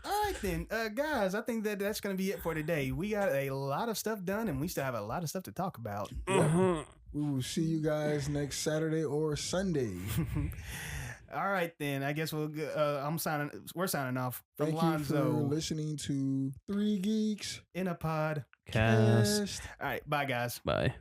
All right then, guys. I think that's gonna be it for today. We got a lot of stuff done, and we still have a lot of stuff to talk about. Yep. We will see you guys next Saturday or Sunday. All right, then. I guess we're signing off from Thank Lonzo. you for listening to 3 Geeks in a Pod Cast. All right, bye, guys. Bye.